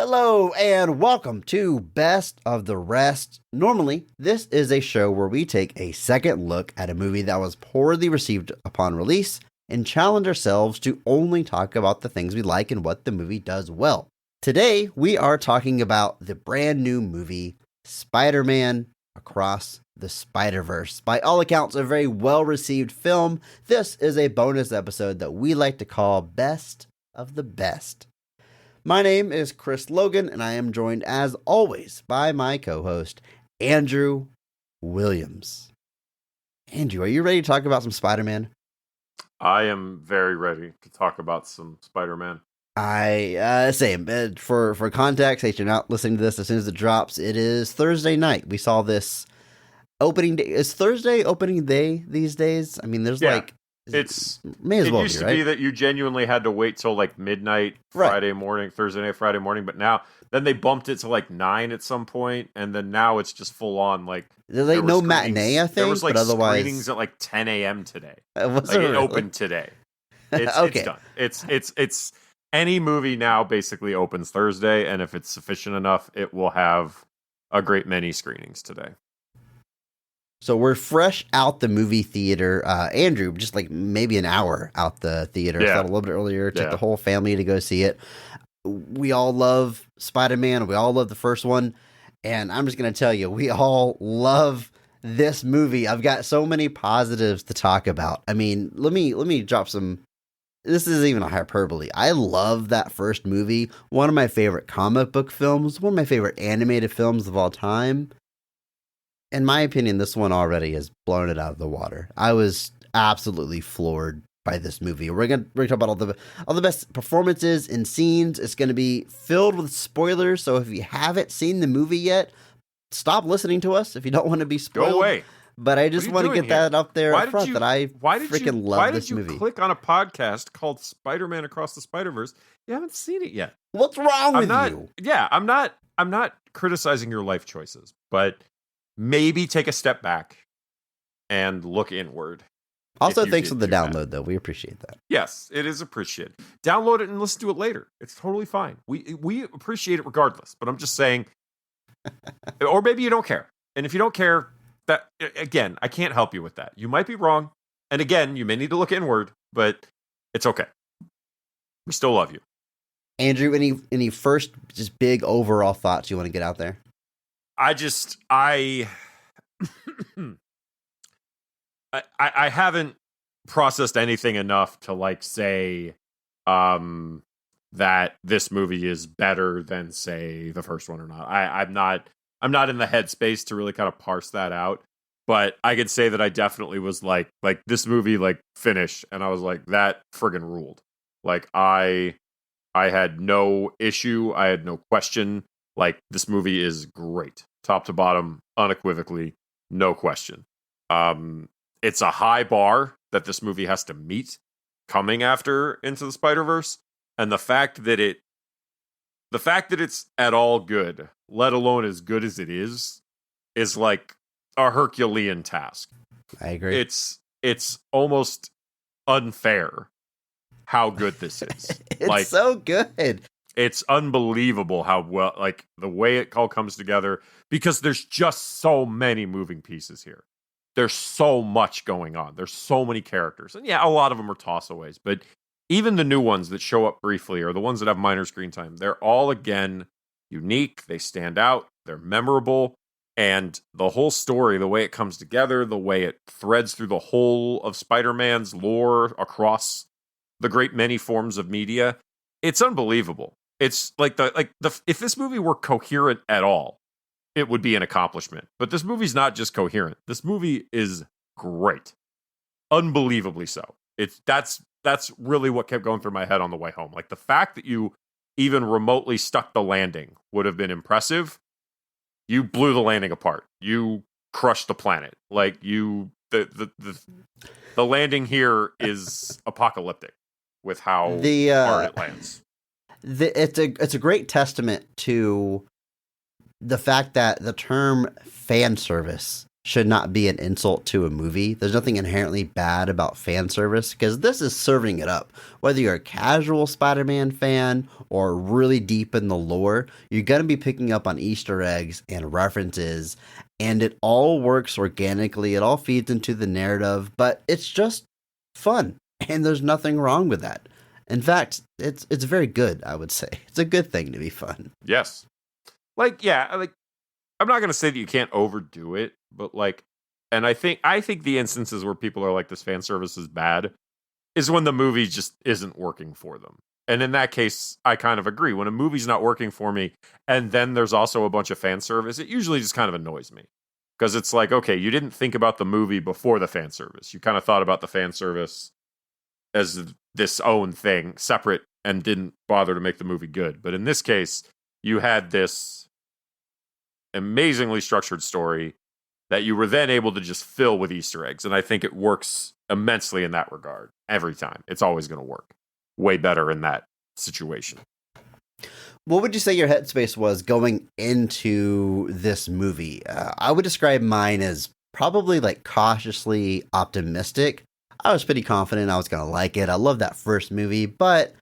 Hello and welcome to Best of the Rest. Normally, this is a show where we take a second look at a movie that was poorly received upon release and challenge ourselves to only talk about the things we like and what the movie does well. Today, we are talking about the brand new movie, Spider-Man Across the Spider-Verse. By all accounts, a very well-received film. This is a bonus episode that we like to call Best of the Best. My name is Chris Logan, and I am joined, as always, by my co-host, Andrew Williams. Andrew, are you ready to talk about some Spider-Man? I am very ready to talk about some Spider-Man. Same. For context, if you're not listening to this as soon as it drops, it is Thursday night. We saw this opening day. Is Thursday opening day these days? I mean, there's may as well used to be that you genuinely had to wait till like midnight Thursday night, Friday morning, but then they bumped it to like 9 at some point, and then now it's just full on like there's like no matinee, I think. There was like but otherwise screenings at like 10 a.m. today. It opened today. It's done. It's any movie now basically opens Thursday, and if it's sufficient enough, it will have a great many screenings today. So we're fresh out the movie theater. Andrew, just like maybe an hour out the theater. Yeah. So a little bit earlier. Took the whole family to go see it. We all love Spider-Man. We all love the first one. And I'm just going to tell you, we all love this movie. I've got so many positives to talk about. I mean, let me drop some. This isn't even a hyperbole. I love that first movie. One of my favorite comic book films. One of my favorite animated films of all time. In my opinion, this one already has blown it out of the water. I was absolutely floored by this movie. We're gonna talk about all the best performances and scenes. It's gonna be filled with spoilers. So if you haven't seen the movie yet, stop listening to us. If you don't want to be spoiled, go away. But I just want to get that up there up front that I freaking love this movie. Why did you click on a podcast called Spider-Man Across the Spider-Verse? You haven't seen it yet. What's wrong with you? Yeah, I'm not criticizing your life choices, but maybe take a step back and look inward. Also, thanks for the download, though. We appreciate that. Yes, it is appreciated. Download it and listen to it later. It's totally fine. We appreciate it regardless. But I'm just saying, or maybe you don't care. And if you don't care, that again, I can't help you with that. You might be wrong. And again, you may need to look inward, but it's okay. We still love you. Andrew, any first just big overall thoughts you want to get out there? I haven't processed anything enough to like say that this movie is better than say the first one or not. I'm not in the headspace to really kind of parse that out, but I could say that I definitely was like this movie like finished and I was like, that friggin' ruled. Like I had no issue, I had no question. Like, this movie is great. Top to bottom, unequivocally, no question. It's a high bar that this movie has to meet coming after Into the Spider-Verse. And the fact that it's at all good, let alone as good as it is like a Herculean task. I agree. It's almost unfair how good this is. It's so good. It's unbelievable how well, like, the way it all comes together, because there's just so many moving pieces here. There's so much going on. There's so many characters. And yeah, a lot of them are tossaways, but even the new ones that show up briefly or the ones that have minor screen time, they're all, again, unique. They stand out. They're memorable. And the whole story, the way it comes together, the way it threads through the whole of Spider-Man's lore across the great many forms of media, it's unbelievable. It's if this movie were coherent at all, it would be an accomplishment. But this movie's not just coherent. This movie is great. Unbelievably so. That's really what kept going through my head on the way home. Like, the fact that you even remotely stuck the landing would have been impressive. You blew the landing apart. You crushed the planet. Like, the landing here is apocalyptic with how hard it lands. It's a great testament to the fact that the term fan service should not be an insult to a movie. There's nothing inherently bad about fan service because this is serving it up. Whether you're a casual Spider-Man fan or really deep in the lore, you're going to be picking up on Easter eggs and references, and it all works organically. It all feeds into the narrative, but it's just fun, and there's nothing wrong with that. In fact, it's very good, I would say. It's a good thing to be fun. Yes. Like, yeah, like, I'm not going to say that you can't overdo it, but like, and I think the instances where people are like, this fan service is bad, is when the movie just isn't working for them. And in that case, I kind of agree. When a movie's not working for me, and then there's also a bunch of fan service, it usually just kind of annoys me. Because it's like, okay, you didn't think about the movie before the fan service. You kind of thought about the fan service as this own thing, separate, and didn't bother to make the movie good. But in this case, you had this amazingly structured story that you were then able to just fill with Easter eggs. And I think it works immensely in that regard. Every time. It's always going to work way better in that situation. What would you say your headspace was going into this movie? I would describe mine as probably like cautiously optimistic. I was pretty confident I was going to like it. I love that first movie, but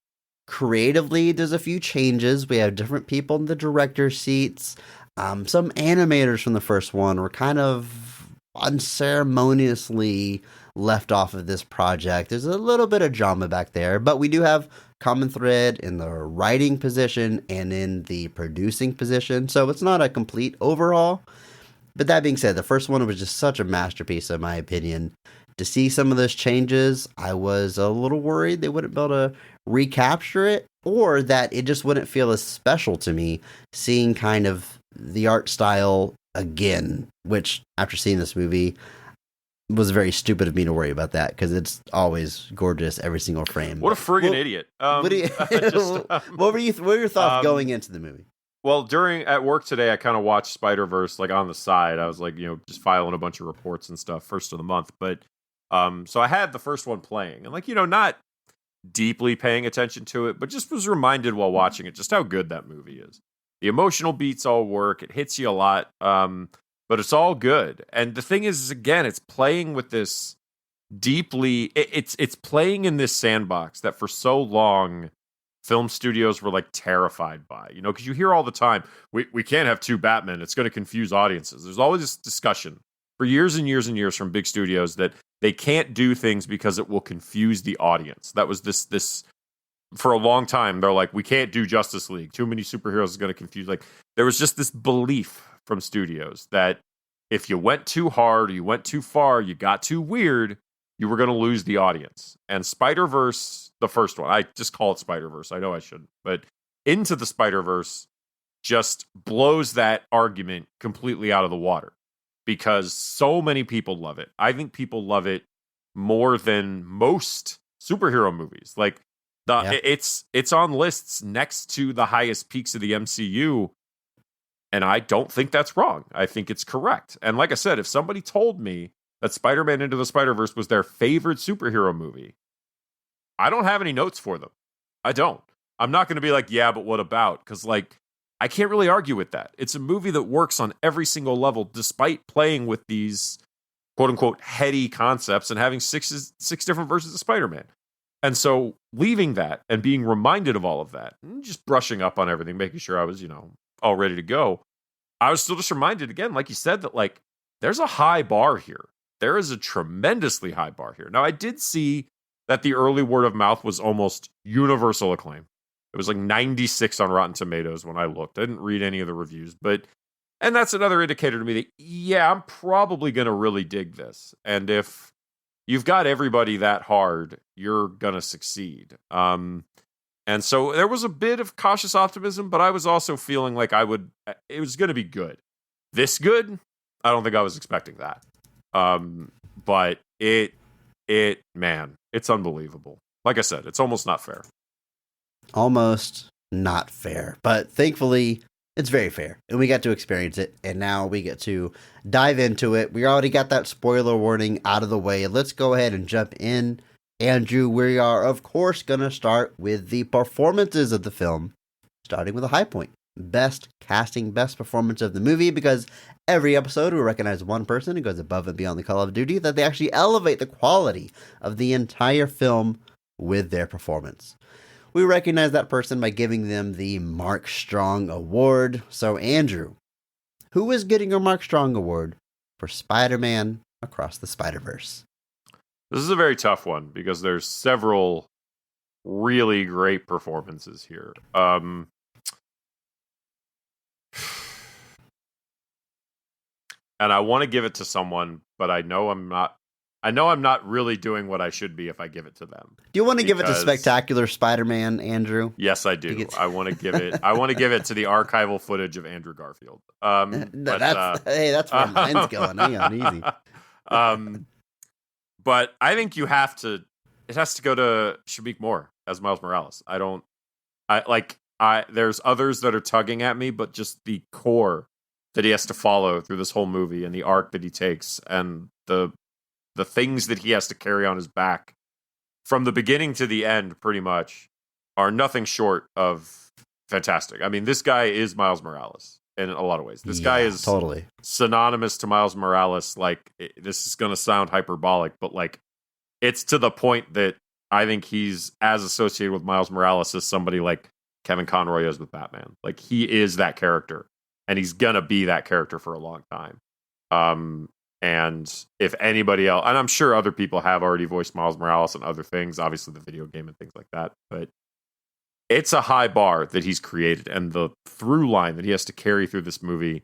creatively, there's a few changes. We have different people in the director's seats. Some animators from the first one were kind of unceremoniously left off of this project. There's a little bit of drama back there, but we do have common thread in the writing position and in the producing position, so it's not a complete overhaul. But that being said, the first one was just such a masterpiece, in my opinion. To see some of those changes, I was a little worried they wouldn't be able to recapture it, or that it just wouldn't feel as special to me seeing kind of the art style again, which after seeing this movie was very stupid of me to worry about that because it's always gorgeous every single frame. What a friggin' idiot. What were your thoughts going into the movie? Well, at work today, I kind of watched Spider-Verse like on the side. I was like, just filing a bunch of reports and stuff first of the month. But so I had the first one playing and like, not deeply paying attention to it, but just was reminded while watching it just how good that movie is. The emotional beats all work. It hits you a lot, but it's all good. And the thing is, again, it's playing with this deeply. It's playing in this sandbox that for so long film studios were like terrified by. Because you hear all the time, we can't have two Batman. It's going to confuse audiences. There's always this discussion for years and years and years from big studios that they can't do things because it will confuse the audience. That was this. For a long time, they're like, we can't do Justice League. Too many superheroes is going to confuse. Like, there was just this belief from studios that if you went too hard or you went too far, you got too weird, you were going to lose the audience. And Spider-Verse, the first one, I just call it Spider-Verse. I know I shouldn't, but Into the Spider-Verse just blows that argument completely out of the water because so many people love it. I think people love it more than most superhero movies. Like, it's on lists next to the highest peaks of the MCU, and I don't think that's wrong. I think it's correct. And like I said, if somebody told me that Spider-Man Into the Spider-Verse was their favorite superhero movie, I don't have any notes for them. I don't. I'm not going to be like, yeah, but what about? Because like, I can't really argue with that. It's a movie that works on every single level, despite playing with these quote-unquote heady concepts and having six different versions of Spider-Man. And so leaving that and being reminded of all of that, and just brushing up on everything, making sure I was, all ready to go, I was still just reminded again, like you said, that like there's a high bar here. There is a tremendously high bar here. Now, I did see that the early word of mouth was almost universal acclaim. It was like 96 on Rotten Tomatoes when I looked. I didn't read any of the reviews, and that's another indicator to me that, yeah, I'm probably going to really dig this. And if you've got everybody that hard, you're going to succeed. And so there was a bit of cautious optimism, but I was also feeling like it was going to be good. This good? I don't think I was expecting that. But man, it's unbelievable. Like I said, it's almost not fair. Almost not fair. But thankfully, it's very fair. And we got to experience it. And now we get to dive into it. We already got that spoiler warning out of the way. Let's go ahead and jump in. Andrew, we are, of course, going to start with the performances of the film, starting with a high point. best casting, best performance of the movie, because every episode we recognize one person who goes above and beyond the call of duty, that they actually elevate the quality of the entire film with their performance. We recognize that person by giving them the Mark Strong Award. So, Andrew, who is getting a Mark Strong Award for Spider-Man Across the Spider-Verse? This is a very tough one because there's several really great performances here. And I want to give it to someone, but I know I'm not really doing what I should be if I give it to them. Do you want to give it to Spectacular Spider-Man, Andrew? Yes, I do. I want to give it. I want to give it to the archival footage of Andrew Garfield. That's where mine's going. Hang on, easy. But I think you have to. It has to go to Shameik Moore as Miles Morales. There's others that are tugging at me, but just the core that he has to follow through this whole movie and the arc that he takes and the things that he has to carry on his back from the beginning to the end pretty much are nothing short of fantastic. I mean, this guy is Miles Morales in a lot of ways. This guy is totally synonymous to Miles Morales. Like, this is going to sound hyperbolic, but like, it's to the point that I think he's as associated with Miles Morales as somebody like Kevin Conroy is with Batman. Like, he is that character. And he's going to be that character for a long time. And if anybody else, and I'm sure other people have already voiced Miles Morales and other things, obviously the video game and things like that, but it's a high bar that he's created. And the through line that he has to carry through this movie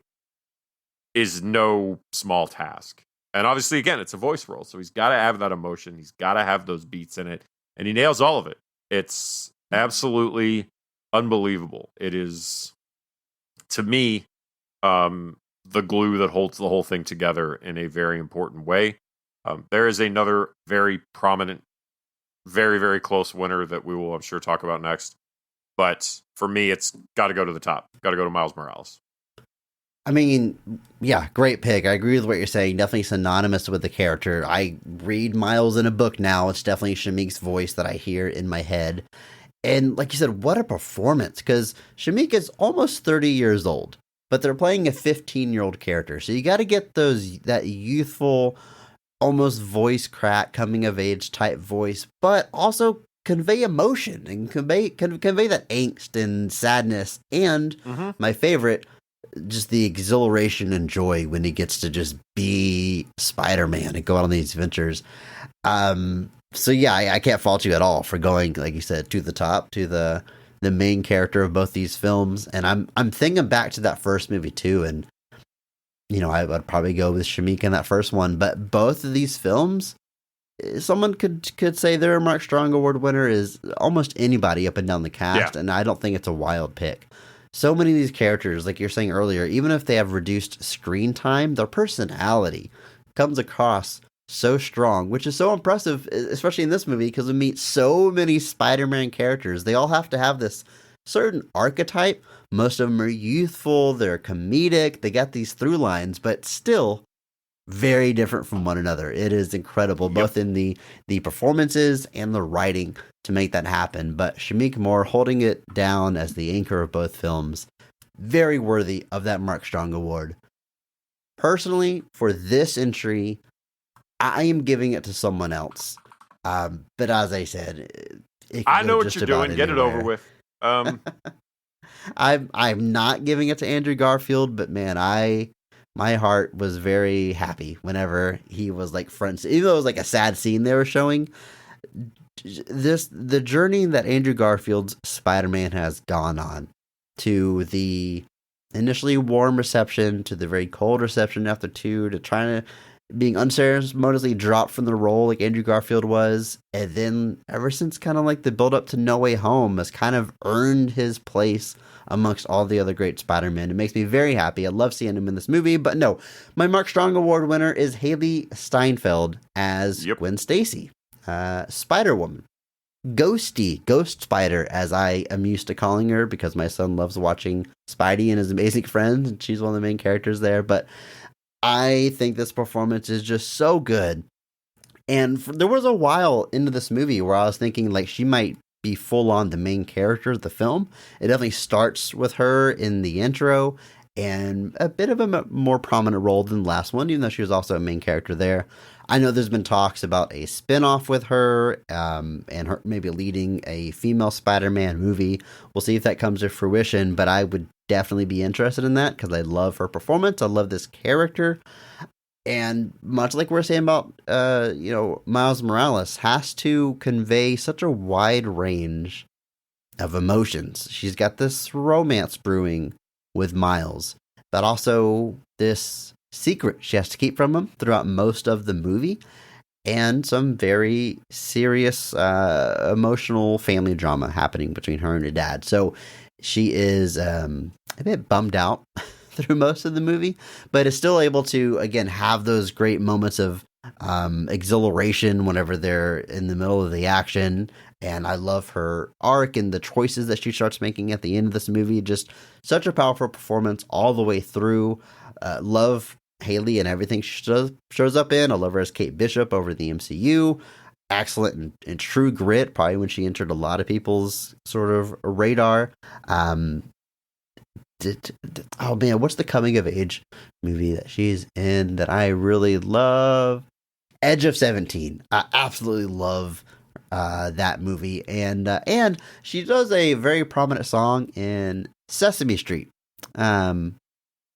is no small task. And obviously, again, it's a voice role. So he's got to have that emotion. He's got to have those beats in it. And he nails all of it. It's absolutely unbelievable. It is, to me, the glue that holds the whole thing together in a very important way. There is another very prominent, very, very close winner that we will, I'm sure, talk about next. But for me, it's got to go to the top. Got to go to Miles Morales. I mean, yeah, great pick. I agree with what you're saying. Definitely synonymous with the character. I read Miles in a book now. It's definitely Shameik's voice that I hear in my head. And like you said, what a performance. Because Shameik is almost 30 years old. But they're playing a 15-year-old character. So you got to get that youthful, almost voice crack, coming of age type voice, but also convey emotion and convey that angst and sadness. And my favorite, just the exhilaration and joy when he gets to just be Spider-Man and go out on these adventures. So yeah, I can't fault you at all for going, like you said, to the top, to the main character of both these films. And I'm thinking back to that first movie too, and you know, I would probably go with Shameik in that first one. But both of these films, someone could say their Mark Strong Award winner is almost anybody up and down the cast, and I don't think it's a wild pick. So many of these characters, like you're saying earlier, even if they have reduced screen time, their personality comes across so strong, which is so impressive, especially in this movie, because we meet so many Spider-Man characters. They all have to have this certain archetype. Most of them are youthful, they're comedic, they got these through lines, but still very different from one another. It is incredible, both in the performances and the writing to make that happen. But Shameik Moore holding it down as the anchor of both films, very worthy of that Mark Strong Award. Personally, for this entry, I am giving it to someone else. But as I said, I know what you're doing. Get it over with. I'm not giving it to Andrew Garfield, but man, my heart was very happy whenever he was like front. Even though it was like a sad scene they were showing, the journey that Andrew Garfield's Spider-Man has gone on, to the initially warm reception, to the very cold reception after 2, to trying to being unceremoniously dropped from the role like Andrew Garfield was, and then ever since kind of like the build up to No Way Home has kind of earned his place amongst all the other great Spider-Men. It makes me very happy. I love seeing him in this movie. But no, my Mark Strong Award winner is Haley Steinfeld as Gwen Stacy, Spider-Woman. Ghosty, Ghost Spider, as I am used to calling her, because my son loves watching Spidey and His Amazing Friends, and she's one of the main characters there. But I think this performance is just so good. And there was a while into this movie where I was thinking like she might be full on the main character of the film. It definitely starts with her in the intro and a bit of a more prominent role than the last one, even though she was also a main character there. I know there's been talks about a spin-off with her, and her maybe leading a female Spider-Man movie. We'll see if that comes to fruition, but I would definitely be interested in that because I love her performance. I love this character. And much like we're saying about, Miles Morales has to convey such a wide range of emotions. She's got this romance brewing with Miles, but also this secret she has to keep from him throughout most of the movie, and some very serious, emotional family drama happening between her and her dad. So she is a bit bummed out through most of the movie, but is still able to, again, have those great moments of exhilaration whenever they're in the middle of the action. And I love her arc and the choices that she starts making at the end of this movie. Just such a powerful performance all the way through. Love Haley and everything she shows up in. I love her as Kate Bishop over the MCU. Excellent and true grit, probably when she entered a lot of people's sort of radar. Oh man, what's the coming of age movie that she's in that I really love? Edge of 17. I absolutely love that movie, and she does a very prominent song in Sesame Street. I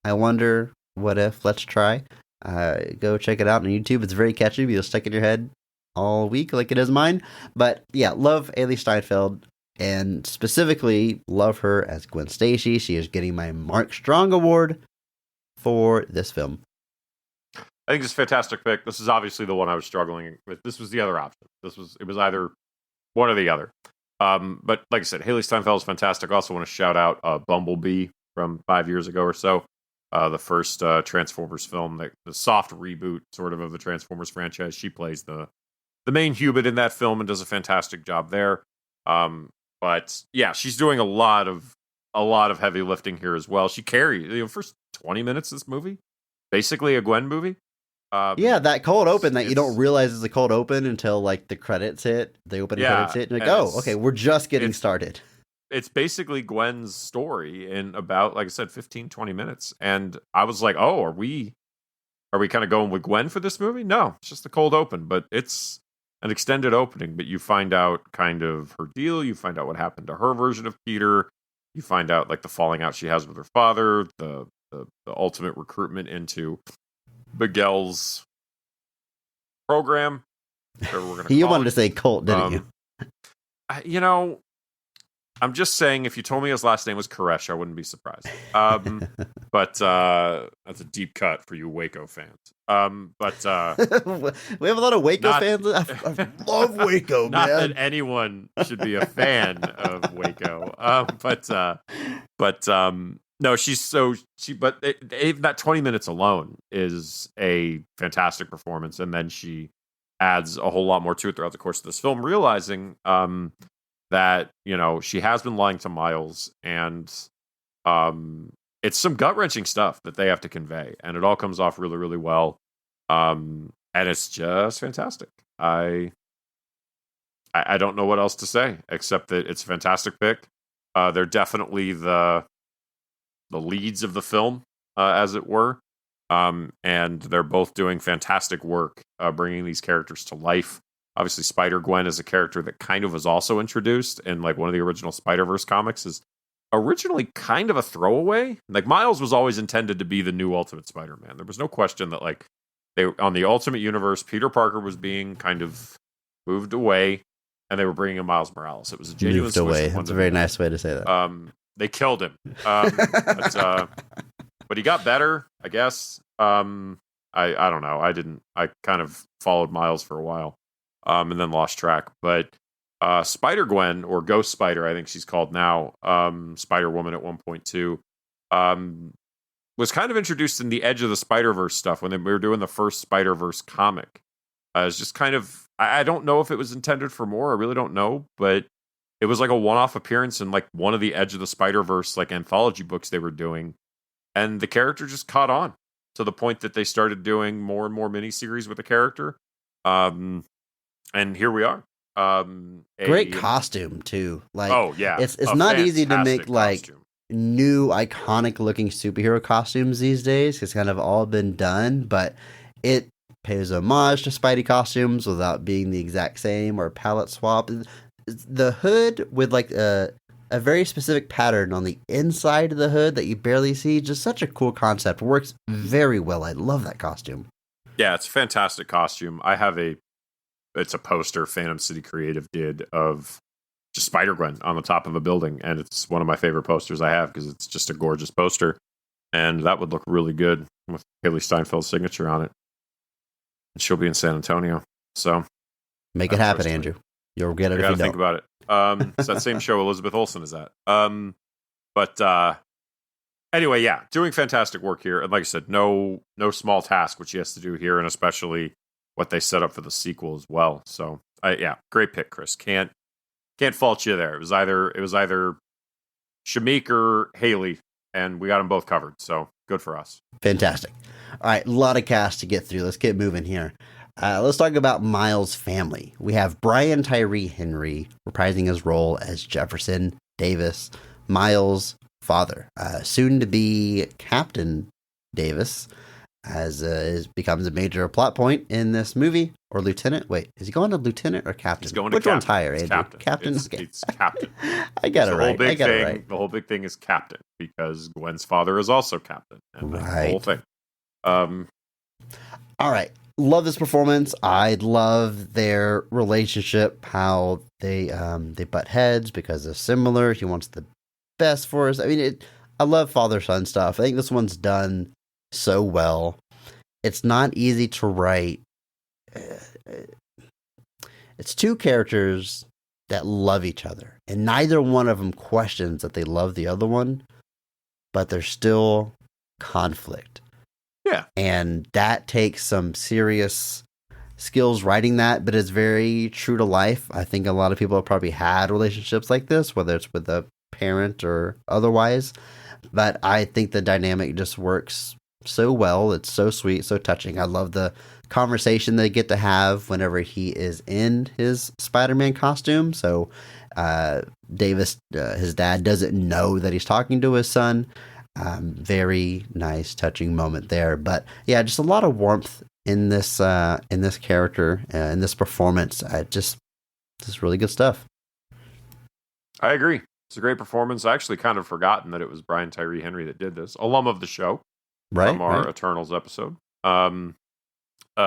wonder what if. Let's try. Go check it out on YouTube. It's very catchy. You'll stick in your head all week like it is mine. But yeah, love Hailee Steinfeld, and specifically love her as Gwen Stacy. She is getting my Mark Strong Award for this film. I think it's a fantastic pick. This is obviously the one I was struggling with. This was the other option. It was either one or the other. But like I said, Hailee Steinfeld is fantastic. I also want to shout out Bumblebee from 5 years ago or so. The first Transformers film, the soft reboot sort of the Transformers franchise. She plays the main Hubert in that film and does a fantastic job there. But yeah, she's doing a lot of heavy lifting here as well. She carried the first 20 minutes of this movie, basically a Gwen movie. Yeah, that cold open that you don't realize is a cold open until like the credits hit, the opening credits hit, and like, oh, okay, we're just getting started. It's basically Gwen's story in about, like I said, 15, 20 minutes. And I was like, oh, are we kind of going with Gwen for this movie? No, it's just a cold open, but it's an extended opening. But you find out kind of her deal. You find out what happened to her version of Peter. You find out like the falling out she has with her father, the ultimate recruitment into Miguel's program. You wanted to say cult, didn't you? I'm just saying, if you told me his last name was Koresh, I wouldn't be surprised. But that's a deep cut for you Waco fans. We have a lot of Waco fans. I love Waco, not man. that anyone should be a fan of Waco. No, that 20 minutes alone is a fantastic performance, and then she adds a whole lot more to it throughout the course of this film, realizing that she has been lying to Miles, and it's some gut-wrenching stuff that they have to convey, and it all comes off really, really well, and it's just fantastic. I don't know what else to say except that it's a fantastic pick. They're definitely the leads of the film, as it were, and they're both doing fantastic work bringing these characters to life. Obviously, Spider-Gwen is a character that kind of was also introduced in like one of the original Spider-Verse comics, is originally kind of a throwaway. Like, Miles was always intended to be the new Ultimate Spider-Man. There was no question that like on the Ultimate Universe, Peter Parker was being kind of moved away, and they were bringing in Miles Morales. It was a genuine moved away. That's a very nice way to say that. They killed him, but he got better, I guess. I don't know. I kind of followed Miles for a while. And then lost track. But Spider-Gwen, or Ghost Spider, I think she's called now, Spider-Woman at 1.2, was kind of introduced in the Edge of the Spider-Verse stuff when we were doing the first Spider-Verse comic. It's just kind of, I don't know if it was intended for more, I really don't know, but it was like a one-off appearance in like one of the Edge of the Spider-Verse like anthology books they were doing, and the character just caught on to the point that they started doing more and more miniseries with the character. And here we are. Great costume too. Like, oh yeah, it's not easy to make like costume. new iconic looking superhero costumes these days. It's kind of all been done, but it pays homage to Spidey costumes without being the exact same or palette swap. The hood with like a very specific pattern on the inside of the hood that you barely see. Just such a cool concept. Works very well. I love that costume. Yeah, it's a fantastic costume. I have it's a poster Phantom City Creative did of just Spider-Gwen on the top of a building, and it's one of my favorite posters I have because it's just a gorgeous poster, and that would look really good with Haley Steinfeld's signature on it. And she'll be in San Antonio, so make it happen, Andrew. You'll get it if you don't. Think about it. It's that same show Elizabeth Olsen is at. But anyway, yeah, doing fantastic work here, and like I said, no small task what she has to do here, and especially what they set up for the sequel as well. So, yeah, great pick, Chris. Can't fault you there. It was either Shameik or Haley, and we got them both covered. So good for us. Fantastic. All right, a lot of cast to get through. Let's get moving here. Let's talk about Miles' family. We have Brian Tyree Henry reprising his role as Jefferson Davis, Miles' father, soon to be Captain Davis, as becomes a major plot point in this movie. Or lieutenant? Wait, is he going to lieutenant or captain? He's going to Which captain. one's higher, Andrew? Captain. Captain? It's captain. I got it right. The whole big thing is captain because Gwen's father is also captain. And that's the whole thing. All right. Love this performance. I love their relationship, how they butt heads because they're similar. He wants the best for us. I mean, I love father-son stuff. I think this one's done so well. It's not easy to write. It's two characters that love each other, and neither one of them questions that they love the other one, but there's still conflict. Yeah. And that takes some serious skills writing that, but it's very true to life. I think a lot of people have probably had relationships like this, whether it's with a parent or otherwise. But I think the dynamic just works so well. It's so sweet, so touching. I love the conversation they get to have whenever he is in his Spider-Man costume. So Davis, his dad, doesn't know that he's talking to his son. Very nice, touching moment there. But yeah, just a lot of warmth in this character, in this performance. Just really good stuff. I agree. It's a great performance. I actually kind of forgotten that it was Brian Tyree Henry that did this, alum of the show, from our Eternals episode.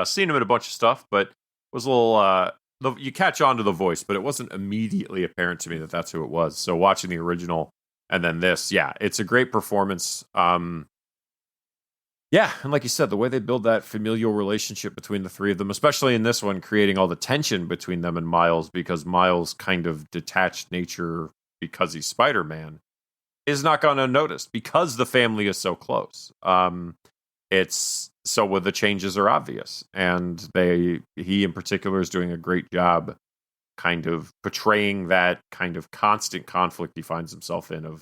Seen him in a bunch of stuff, but was a little. You catch on to the voice, but it wasn't immediately apparent to me that that's who it was. So watching the original. And then this, yeah, it's a great performance. Yeah, and like you said, the way they build that familial relationship between the three of them, especially in this one, creating all the tension between them and Miles, because Miles' kind of detached nature, because he's Spider-Man, is not gone unnoticed because the family is so close. It's so where the changes are obvious, and he in particular is doing a great job kind of portraying that kind of constant conflict he finds himself in of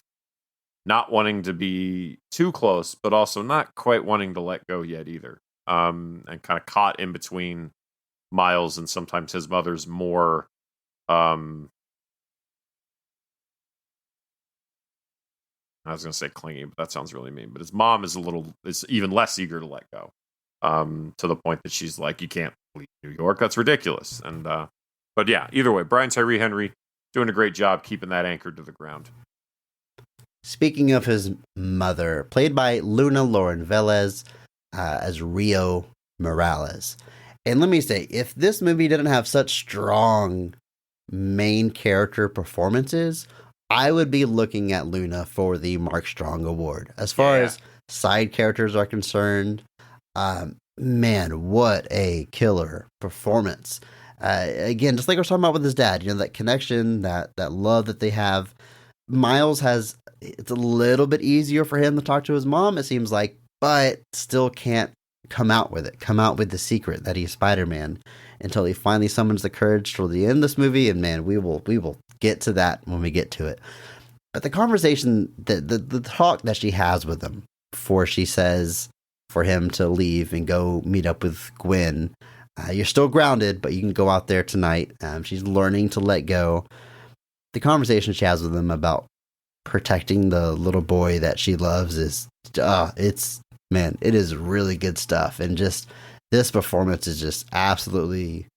not wanting to be too close, but also not quite wanting to let go yet either. And kind of caught in between Miles and sometimes his mother's more, I was going to say clingy, but that sounds really mean. But his mom is even less eager to let go, to the point that she's like, "You can't leave New York. That's ridiculous." And, but yeah, either way, Brian Tyree Henry doing a great job keeping that anchored to the ground. Speaking of his mother, played by Luna Lauren Velez as Rio Morales. And let me say, if this movie didn't have such strong main character performances, I would be looking at Luna for the Mark Strong Award. As far as side characters are concerned, man, what a killer performance. Again, just like I was talking about with his dad, that connection, that love that they have. Miles it's a little bit easier for him to talk to his mom, it seems like, but still can't come out with the secret that he's Spider-Man until he finally summons the courage toward the end of this movie. And man, we will get to that when we get to it. But the conversation, the talk that she has with him before she says for him to leave and go meet up with Gwen, You're still grounded, but you can go out there tonight. She's learning to let go. The conversation she has with him about protecting the little boy that she loves is, it is really good stuff. And just this performance is just absolutely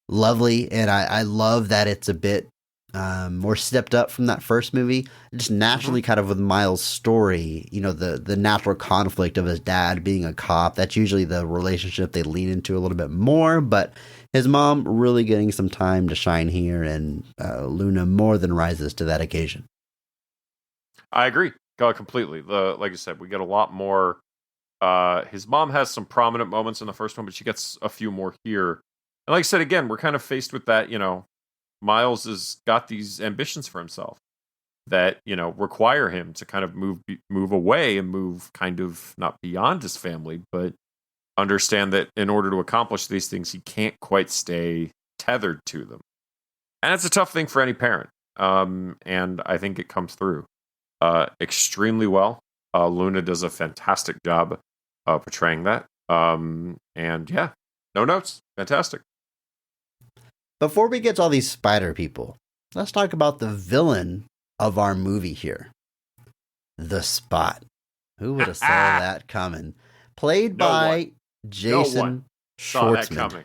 lovely. And I love that it's a bit more stepped up from that first movie. Just naturally kind of with Miles' story, the natural conflict of his dad being a cop. That's usually the relationship they lean into a little bit more, but his mom really getting some time to shine here, and Luna more than rises to that occasion. I agree completely. Like I said, we get a lot more. His mom has some prominent moments in the first one, but she gets a few more here. And like I said, again, we're kind of faced with that, Miles has got these ambitions for himself that, require him to kind of move away and move kind of not beyond his family, but understand that in order to accomplish these things, he can't quite stay tethered to them. And it's a tough thing for any parent. And I think it comes through extremely well. Luna does a fantastic job portraying that. And yeah, no notes. Fantastic. Before we get to all these spider people, let's talk about the villain of our movie here. The Spot. Who would have saw that coming? Played by Jason Schwartzman.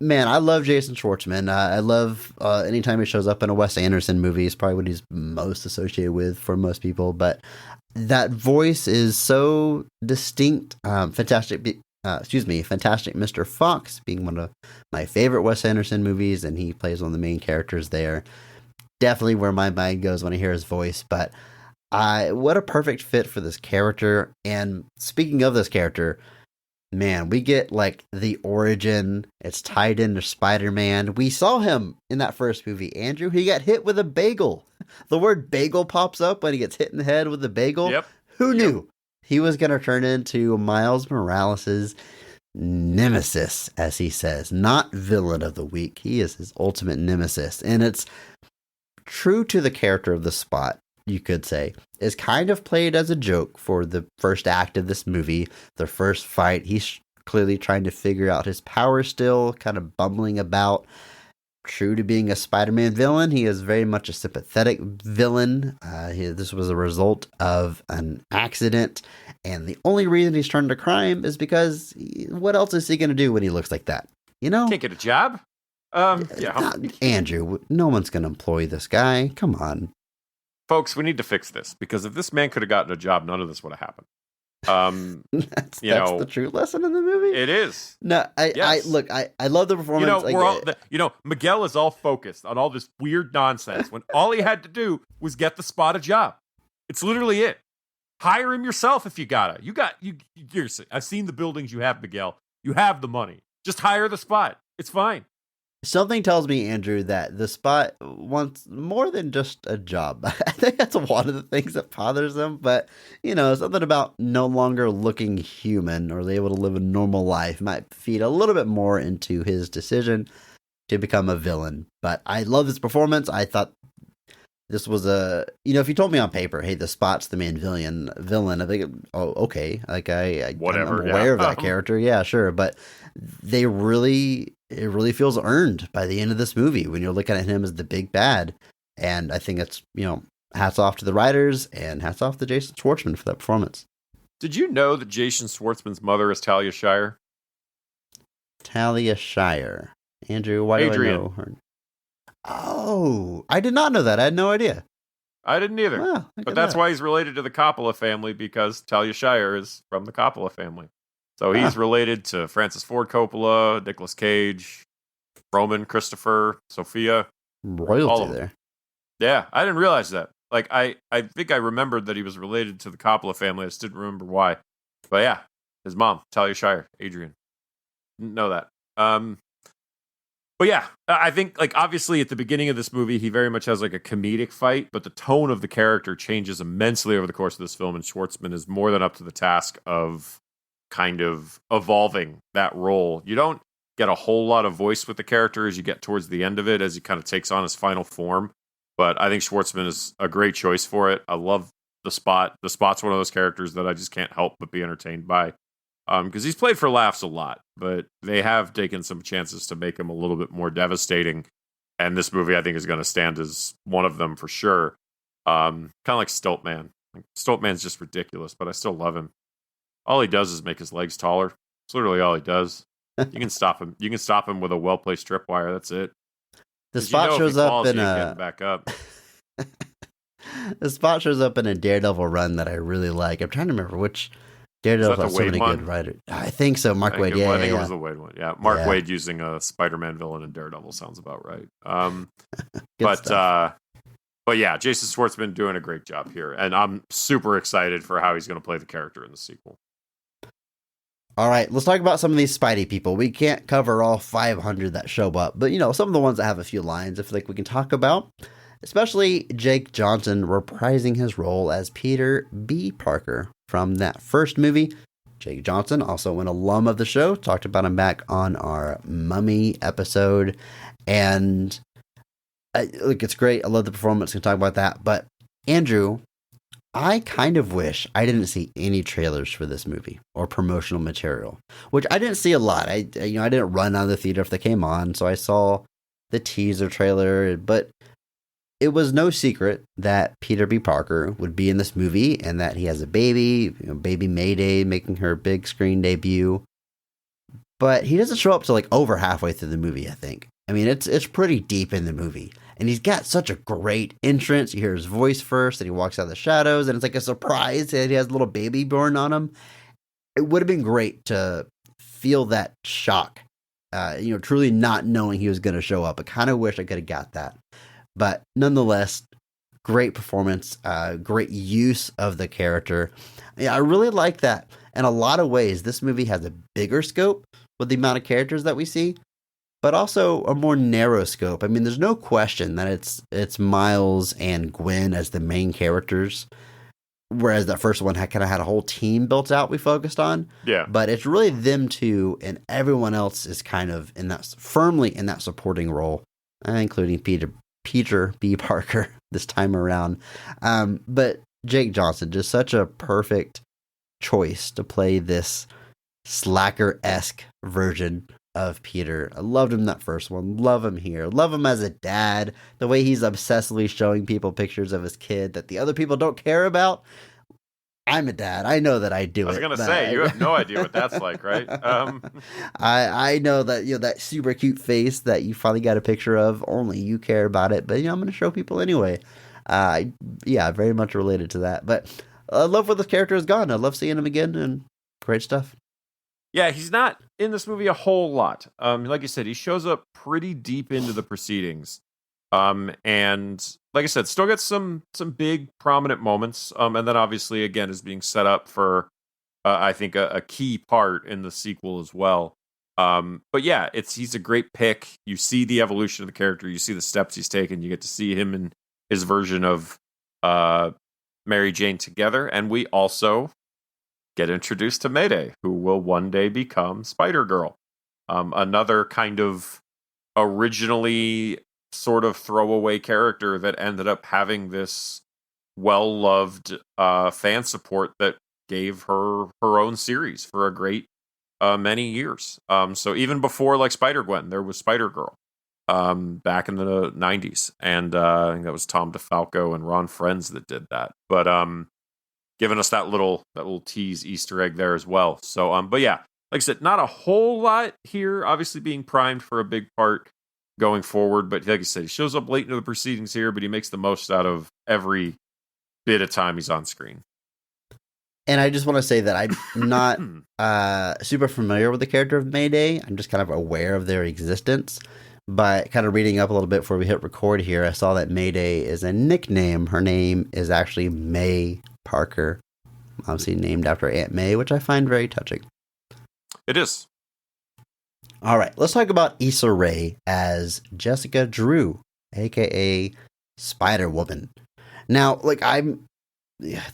Man, I love Jason Schwartzman. I love anytime he shows up in a Wes Anderson movie. It's probably what he's most associated with for most people. But that voice is so distinct. Fantastic Mr. Fox being one of my favorite Wes Anderson movies, and he plays one of the main characters there. Definitely where my mind goes when I hear his voice. But what a perfect fit for this character. And speaking of this character, man, we get like the origin. It's tied into Spider-Man. We saw him in that first movie, Andrew. He got hit with a bagel. The word bagel pops up when he gets hit in the head with a bagel. Yep. Who knew he was going to turn into Miles Morales' nemesis, as he says, not villain of the week. He is his ultimate nemesis. And it's true to the character of the Spot, you could say, is kind of played as a joke for the first act of this movie. The first fight, he's clearly trying to figure out his power still, kind of bumbling about. True to being a Spider-Man villain, he is very much a sympathetic villain. This was a result of an accident, and the only reason he's turned to crime is because what else is he going to do when he looks like that? Can't get a job? Yeah. Andrew, no one's going to employ this guy. Come on. Folks, we need to fix this, because if this man could have gotten a job, none of this would have happened. That's the true lesson in the movie. It is. No, I love the performance. Miguel is all focused on all this weird nonsense when all he had to do was get the Spot a job. It's literally it. Hire him yourself if you gotta. Seriously, I've seen the buildings you have, Miguel. You have the money. Just hire the Spot. It's fine. Something tells me, Andrew, that the Spot wants more than just a job. I think that's one of the things that bothers him. But, something about no longer looking human or able to live a normal life might feed a little bit more into his decision to become a villain. But I love this performance. I thought this was if you told me on paper, hey, the Spot's the main villain, I think, oh, okay. Like I'm aware of that character. Yeah, sure. But it really feels earned by the end of this movie when you're looking at him as the big bad. And I think it's, hats off to the writers and hats off to Jason Schwartzman for that performance. Did you know that Jason Schwartzman's mother is Talia Shire? Talia Shire. Andrew, why do I know her? Oh, I did not know that. I had no idea. I didn't either. Wow, but that's why he's related to the Coppola family, because Talia Shire is from the Coppola family. So he's related to Francis Ford Coppola, Nicolas Cage, Roman, Christopher, Sophia. Royalty there. Yeah, I didn't realize that. Like, I think I remembered that he was related to the Coppola family. I just didn't remember why. But yeah, his mom, Talia Shire, Adrian. Didn't know that. But yeah, I think, like, obviously at the beginning of this movie, he very much has like a comedic fight, but the tone of the character changes immensely over the course of this film, and Schwartzman is more than up to the task of kind of evolving that role. You don't get a whole lot of voice with the character as you get towards the end of it, as he kind of takes on his final form. But I think Schwartzman is a great choice for it. I love the Spot. The Spot's one of those characters that I just can't help but be entertained by. because he's played for laughs a lot, but they have taken some chances to make him a little bit more devastating. And this movie, I think, is going to stand as one of them for sure. Kind of like Stiltman. Stiltman's just ridiculous, but I still love him. All he does is make his legs taller. It's literally all he does. You can stop him. You can stop him with a well-placed tripwire. That's it. The spot shows up in a back up. The spot shows up in a Daredevil run that I really like. I'm trying to remember which Daredevil has so many good writers. I think so. Mark Waid. I think it was the Waid one. Yeah, Mark Waid using a Spider-Man villain in Daredevil sounds about right. But yeah, Jason Schwartzman doing a great job here, and I'm super excited for how he's going to play the character in the sequel. All right, let's talk about some of these Spidey people. We can't cover all 500 that show up, but some of the ones that have a few lines I feel like we can talk about, especially Jake Johnson reprising his role as Peter B. Parker from that first movie. Jake Johnson, also an alum of the show, talked about him back on our Mummy episode, and look, it's great. I love the performance. We can talk about that, but Andrew, I kind of wish I didn't see any trailers for this movie or promotional material, which I didn't see a lot. I didn't run out of the theater if they came on, so I saw the teaser trailer, but it was no secret that Peter B. Parker would be in this movie and that he has a baby, baby Mayday making her big screen debut. But he doesn't show up till like over halfway through the movie, I think. I mean, it's pretty deep in the movie. And he's got such a great entrance. You hear his voice first, and he walks out of the shadows, and it's like a surprise that he has a little baby born on him. It would have been great to feel that shock, truly not knowing he was going to show up. I kind of wish I could have got that. But nonetheless, great performance, great use of the character. Yeah, I really like that. In a lot of ways, this movie has a bigger scope with the amount of characters that we see, but also a more narrow scope. I mean, there's no question that it's Miles and Gwen as the main characters, whereas that first one had a whole team built out we focused on. Yeah. But it's really them two, and everyone else is kind of firmly in that supporting role, including Peter B. Parker this time around. But Jake Johnson, just such a perfect choice to play this Slacker-esque version of Peter. I loved him in that first one. Love him here. Love him as a dad. The way he's obsessively showing people pictures of his kid that the other people don't care about. I'm a dad. I know that I do it. I was going to say, you have no idea what that's like, right? I know that, that super cute face that you finally got a picture of, only you care about it. But, I'm going to show people anyway. Very much related to that. But I love where this character has gone. I love seeing him again, and great stuff. Yeah, he's not in this movie a whole lot. Like you said, he shows up pretty deep into the proceedings. And like I said, still got some big prominent moments. And then obviously, again, is being set up for, I think, a key part in the sequel as well. But yeah, he's a great pick. You see the evolution of the character. You see the steps he's taken. You get to see him in his version of Mary Jane together. And we also get introduced to Mayday, who will one day become Spider-Girl. Another kind of originally sort of throwaway character that ended up having this well-loved fan support that gave her own series for a great many years. So even before like Spider-Gwen, there was Spider-Girl back in the 90s. And I think that was Tom DeFalco and Ron Frenz that did that. But giving us that little tease Easter egg there as well. So, but yeah, like I said, not a whole lot here, obviously being primed for a big part going forward. But like I said, he shows up late into the proceedings here, but he makes the most out of every bit of time he's on screen. And I just want to say that I'm not super familiar with the character of Mayday. I'm just kind of aware of their existence. But kind of reading up a little bit before we hit record here, I saw that Mayday is a nickname. Her name is actually May Parker, obviously named after Aunt May, which I find very touching. It is. All right, let's talk about Issa Rae as Jessica Drew, aka Spider-Woman. Now,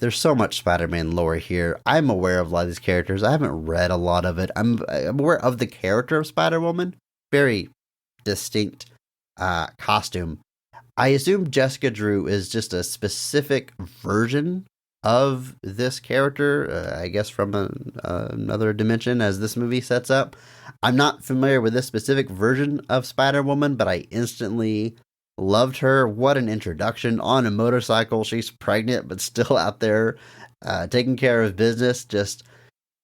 there's so much Spider-Man lore here. I'm aware of a lot of these characters. I haven't read a lot of it. I'm aware of the character of Spider-Woman. Very distinct costume. I assume Jessica Drew is just a specific version of this character, I guess from another dimension as this movie sets up. I'm not familiar with this specific version of Spider-Woman, but I instantly loved her. What an introduction on a motorcycle. She's pregnant, but still out there taking care of business. Just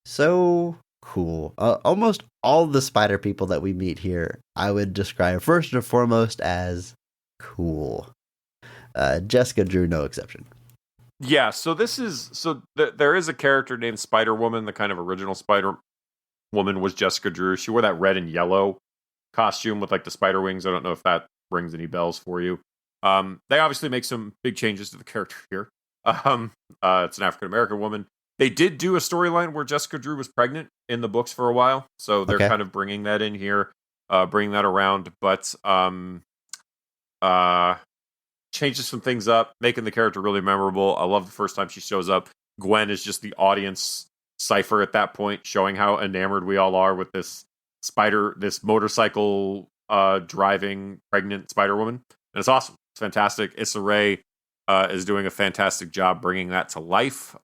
so cool. Almost all the spider people that we meet here, I would describe first and foremost as cool. Jessica Drew, no exception. Yeah, so there is a character named Spider-Woman. The kind of original Spider-Woman was Jessica Drew. She wore that red and yellow costume with like the spider wings. I don't know if that rings any bells for you. They obviously make some big changes to the character here. It's an African-American woman. They did do a storyline where Jessica Drew was pregnant in the books for a while, so they're kind of bringing that in here, bringing that around, but changes some things up, making the character really memorable. I love the first time she shows up. Gwen is just the audience cipher at that point, showing how enamored we all are with this motorcycle driving pregnant Spider-Woman. And it's awesome. It's fantastic. Issa Rae is doing a fantastic job bringing that to life.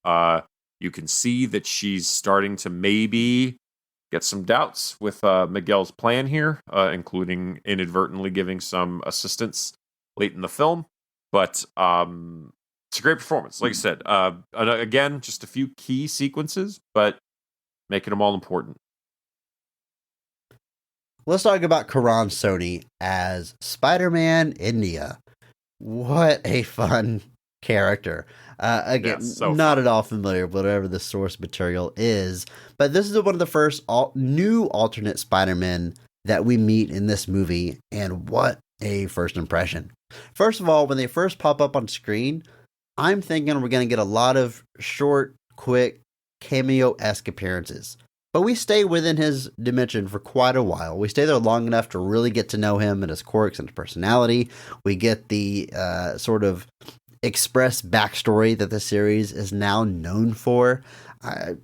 You can see that she's starting to maybe get some doubts with Miguel's plan here, including inadvertently giving some assistance late in the film. But it's a great performance. Like I said, again, just a few key sequences, but making them all important. Let's talk about Karan Soni as Spider-Man India. What a fun character. Again, not at all familiar with whatever the source material is, but this is one of the first new alternate Spider-Men that we meet in this movie, and what a first impression. First of all, when they first pop up on screen, I'm thinking we're going to get a lot of short, quick, cameo-esque appearances. But we stay within his dimension for quite a while. We stay there long enough to really get to know him and his quirks and his personality. We get the sort of express backstory that the series is now known for. I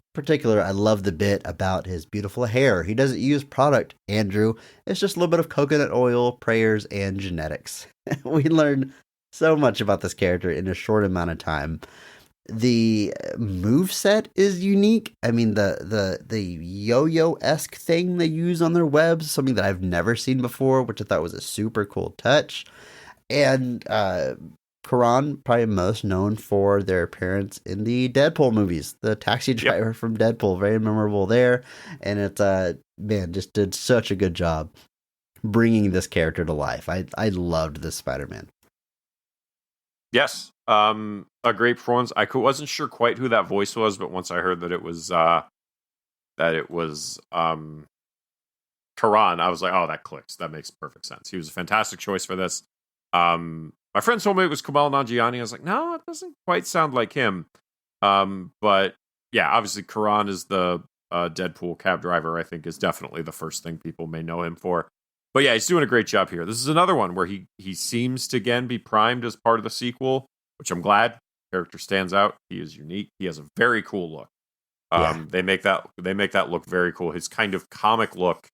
love the bit about his beautiful hair. He doesn't use product, Andrew. It's just a little bit of coconut oil, prayers, and genetics. We learn so much about this character in a short amount of time. The moveset is unique. I mean, the yo-yo-esque thing they use on their webs, something that I've never seen before, which I thought was a super cool touch. And Karan, probably most known for their appearance in the Deadpool movies. The taxi driver from Deadpool, very memorable there. And it's, just did such a good job bringing this character to life. I loved this Spider-Man. Yes, a great performance. I wasn't sure quite who that voice was, but once I heard that it was Karan, I was like, oh, that clicks. That makes perfect sense. He was a fantastic choice for this. My friend told me it was Kumail Nanjiani. I was like, no, it doesn't quite sound like him. But yeah, obviously Karan is the Deadpool cab driver, I think is definitely the first thing people may know him for. But yeah, he's doing a great job here. This is another one where he seems to again be primed as part of the sequel, which I'm glad. Character stands out. He is unique. He has a very cool look. They make that look very cool. His kind of comic look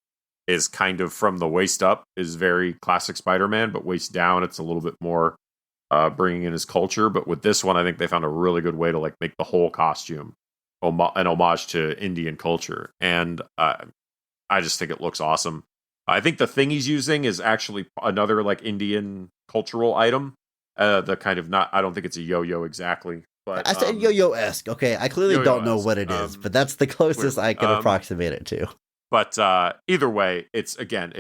is kind of from the waist up is very classic Spider-Man, but waist down it's a little bit more bringing in his culture. But with this one, I think they found a really good way to like make the whole costume an homage to Indian culture, and I just think it looks awesome. I think the thing he's using is actually another like Indian cultural item. The kind of I don't think it's a yo-yo exactly, but I said yo-yo-esque. Okay, I clearly don't know what it is, but that's the closest I can approximate it to. But either way, it's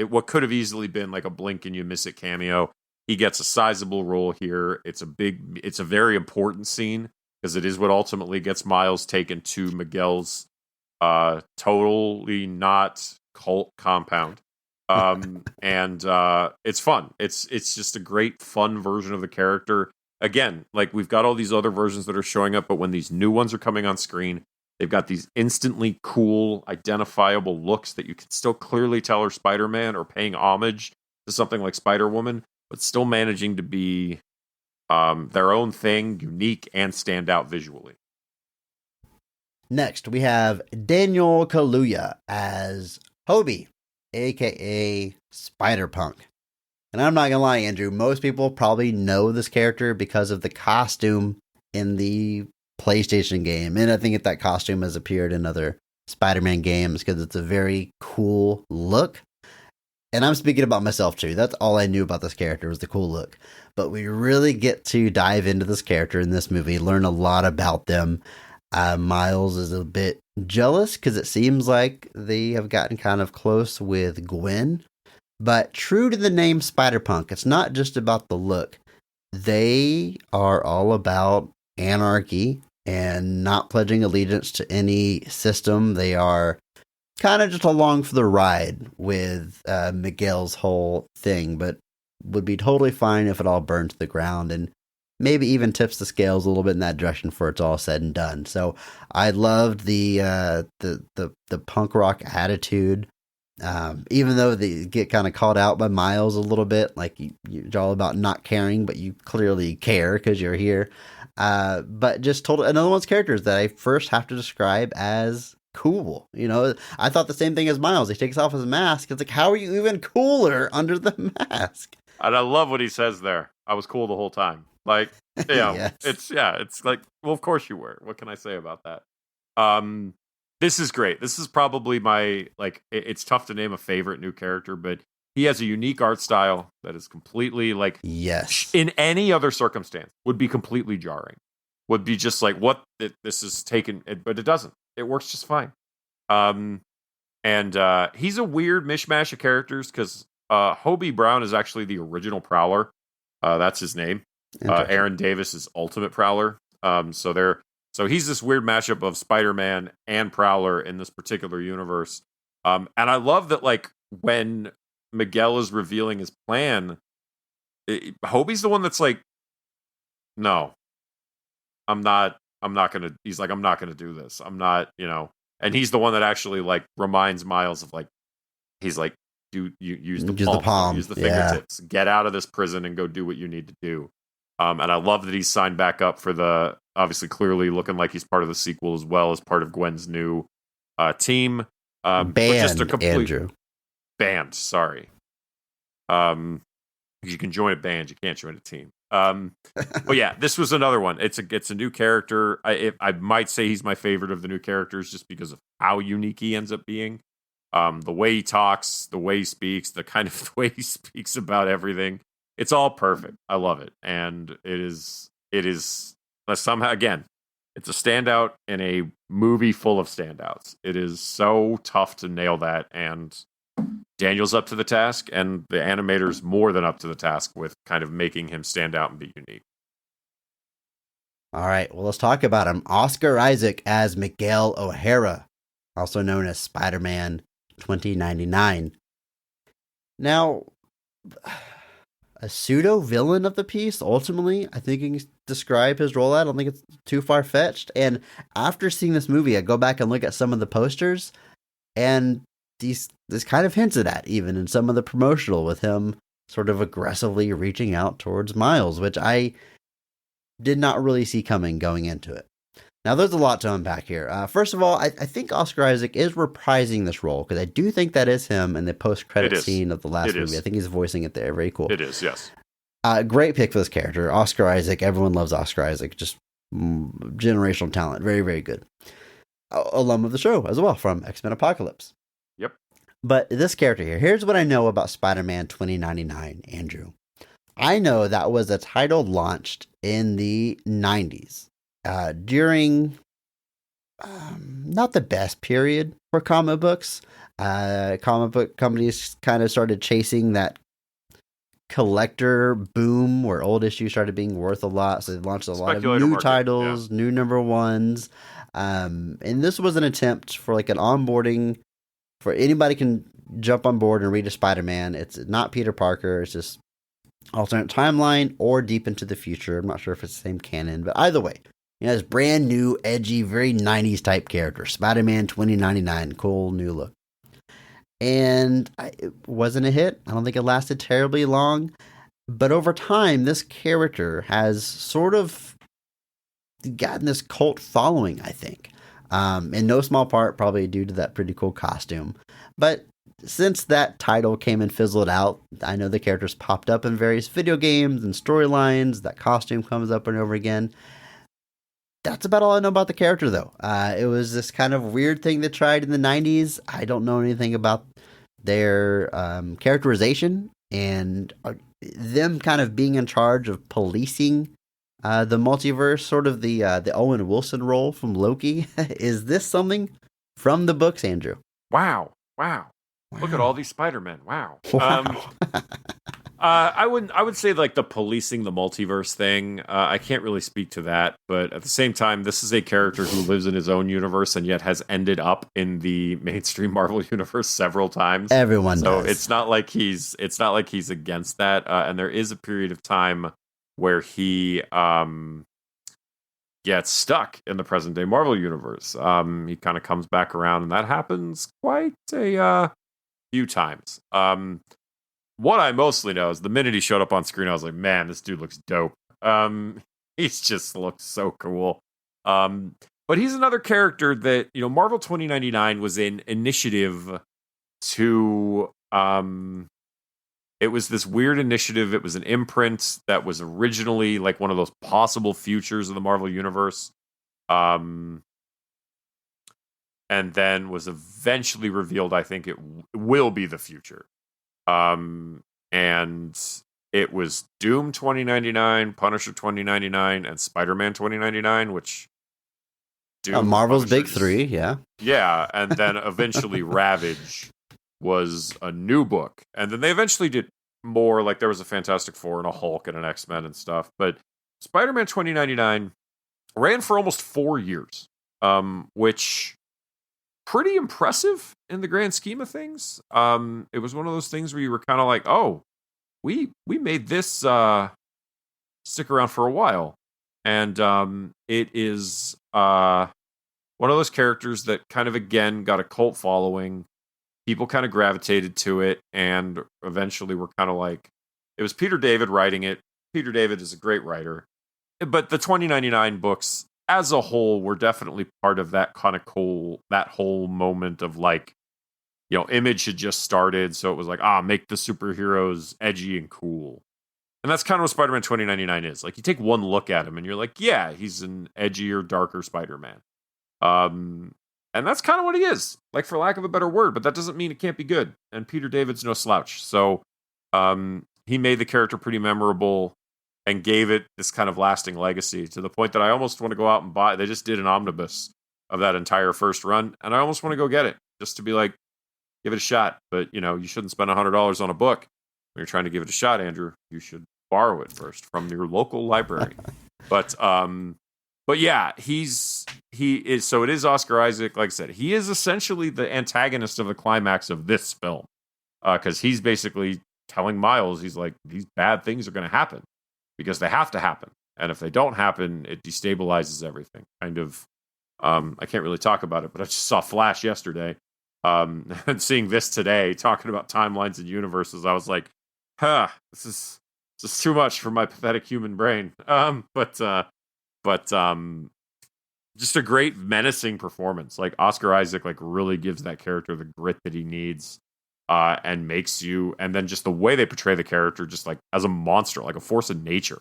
what could have easily been like a blink and you miss it cameo. He gets a sizable role here. It's a very important scene because it is what ultimately gets Miles taken to Miguel's totally not cult compound. And it's fun. It's just a great fun version of the character. Again, like we've got all these other versions that are showing up, but when these new ones are coming on screen, they've got these instantly cool, identifiable looks that you can still clearly tell are Spider-Man or paying homage to something like Spider-Woman, but still managing to be their own thing, unique, and stand out visually. Next, we have Daniel Kaluuya as Hobie, a.k.a. Spider-Punk. And I'm not going to lie, Andrew, most people probably know this character because of the costume in the PlayStation game. And I think that costume has appeared in other Spider-Man games because it's a very cool look. And I'm speaking about myself too. That's all I knew about this character was the cool look. But we really get to dive into this character in this movie, learn a lot about them. Miles is a bit jealous because it seems like they have gotten kind of close with Gwen. But true to the name Spider-Punk, it's not just about the look. They are all about anarchy and not pledging allegiance to any system. They are kind of just along for the ride with Miguel's whole thing, but would be totally fine if it all burned to the ground and maybe even tips the scales a little bit in that direction before it's all said and done. So I loved the punk rock attitude. Even though they get kind of called out by Miles a little bit, like you're all about not caring, but you clearly care because you're here. But just told another one's characters that I first have to describe as cool. You know, I thought the same thing as Miles. He takes off his mask. It's like, how are you even cooler under the mask? And I love what he says there. I was cool the whole time. Like, you know, Yes. it's like, well, of course you were. What can I say about that? This is great. This is probably my, like, it's tough to name a favorite new character, but he has a unique art style that is completely, like, Yes. in any other circumstance, would be completely jarring. Would be just like, what, this is taken, but it doesn't. It works just fine. And he's a weird mishmash of characters because Hobie Brown is actually the original Prowler. That's his name. Aaron Davis is Ultimate Prowler. So he's this weird mashup of Spider-Man and Prowler in this particular universe. And I love that, like, when Miguel is revealing his plan, Hobie's the one that's like, no, I'm not gonna, he's like, I'm not gonna do this. I'm not, you know, and he's the one that actually, like, reminds Miles of, like, he's like, you use the palm, use the fingertips, get out of this prison and go do what you need to do. And I love that he's signed back up for the, obviously clearly looking like he's part of the sequel as well as part of Gwen's new team. Just a complete Andrew. Band, sorry. You can join a band, you can't join a team. But yeah, this was another one. It's a new character. I might say he's my favorite of the new characters just because of how unique he ends up being. The way he talks, the way he speaks, the kind of the way he speaks about everything. It's all perfect. I love it. And it is somehow, again, it's a standout in a movie full of standouts. It is so tough to nail that. And Daniel's up to the task, and the animator's more than up to the task with kind of making him stand out and be unique. All right, well, let's talk about him. Oscar Isaac as Miguel O'Hara, also known as Spider-Man 2099. Now, a pseudo-villain of the piece, ultimately, I think you can describe his role at. I don't think it's too far-fetched. And after seeing this movie, I go back and look at some of the posters, and this kind of hinted at, even in some of the promotional, with him sort of aggressively reaching out towards Miles, which I did not really see coming going into it. Now, there's a lot to unpack here. First of all, I think Oscar Isaac is reprising this role, because I do think that is him in the post-credit scene of the last movie. I think he's voicing it there. Very cool. It is, yes. Great pick for this character. Oscar Isaac. Everyone loves Oscar Isaac. Just generational talent. Very, very good. Alum of the show as well from X-Men Apocalypse. Yep. But this character here, here's what I know about Spider-Man 2099, Andrew. I know that was a title launched in the 90s. During not the best period for comic books. Comic book companies kind of started chasing that collector boom where old issues started being worth a lot. So they launched a lot of new titles, new number ones. And this was an attempt for like an onboarding for anybody can jump on board and read a Spider-Man. It's not Peter Parker. It's just alternate timeline or deep into the future. I'm not sure if it's the same canon, but either way. You know, this brand new, edgy, very 90s type character. Spider-Man 2099. Cool new look. And it wasn't a hit. I don't think it lasted terribly long. But over time, this character has sort of gotten this cult following, I think. In no small part, probably due to that pretty cool costume. But since that title came and fizzled out, I know the character's popped up in various video games and storylines. That costume comes up and over again. that's about all I know about the character, though. It was this kind of weird thing they tried in the 90s. I don't know anything about their characterization and them kind of being in charge of policing the multiverse, sort of the Owen Wilson role from Loki. Is this something from the books, Andrew? Wow. Look at all these Spider-Men. Wow. Wow. I would say like the policing the multiverse thing. I can't really speak to that, but at the same time, this is a character who lives in his own universe and yet has ended up in the mainstream Marvel universe several times. Everyone so does. it's not like he's against that. And there is a period of time where he gets stuck in the present day Marvel universe. He kind of comes back around, and that happens quite a few times. What I mostly know is the minute he showed up on screen, I was like, man, this dude looks dope. He's just looks so cool. But he's another character that, Marvel 2099 was an initiative to, it was this weird initiative. It was an imprint that was originally like one of those possible futures of the Marvel universe. And then was eventually revealed, I think it will be the future. And it was Doom 2099, Punisher 2099, and Spider-Man 2099, which Marvel's big three, yeah. Yeah, and then eventually Ravage was a new book. And then they eventually did more, like there was a Fantastic Four and a Hulk and an X-Men and stuff. But Spider-Man 2099 ran for almost 4 years, which pretty impressive in the grand scheme of things. It was one of those things where you were kind of like, oh, we made this stick around for a while. And it is one of those characters that kind of, again, got a cult following. People kind of gravitated to it, and eventually were kind of like, it was Peter David writing it. Peter David is a great writer. But the 2099 books as a whole were definitely part of that kind of cool, that whole moment of like, Image had just started, so it was like, make the superheroes edgy and cool. And that's kind of what Spider-Man 2099 is. Like, you take one look at him and you're like, yeah, he's an edgier, darker Spider-Man. And that's kind of what he is, like, for lack of a better word, but that doesn't mean it can't be good. And Peter David's no slouch. So he made the character pretty memorable and gave it this kind of lasting legacy, to the point that I almost want to go out and buy. They just did an omnibus of that entire first run, and I almost want to go get it just to be like, give it a shot. But, you shouldn't spend $100 on a book when you're trying to give it a shot, Andrew. You should borrow it first from your local library. But yeah, he is. So it is Oscar Isaac. Like I said, he is essentially the antagonist of the climax of this film, because he's basically telling Miles, he's like, these bad things are going to happen because they have to happen, and if they don't happen, it destabilizes everything. Kind of. I can't really talk about it, but I just saw Flash yesterday, and seeing this today, talking about timelines and universes. I was like, this is too much for my pathetic human brain. But just a great menacing performance. Like, Oscar Isaac, like, really gives that character the grit that he needs, and makes you, and then just the way they portray the character, just like as a monster, like a force of nature,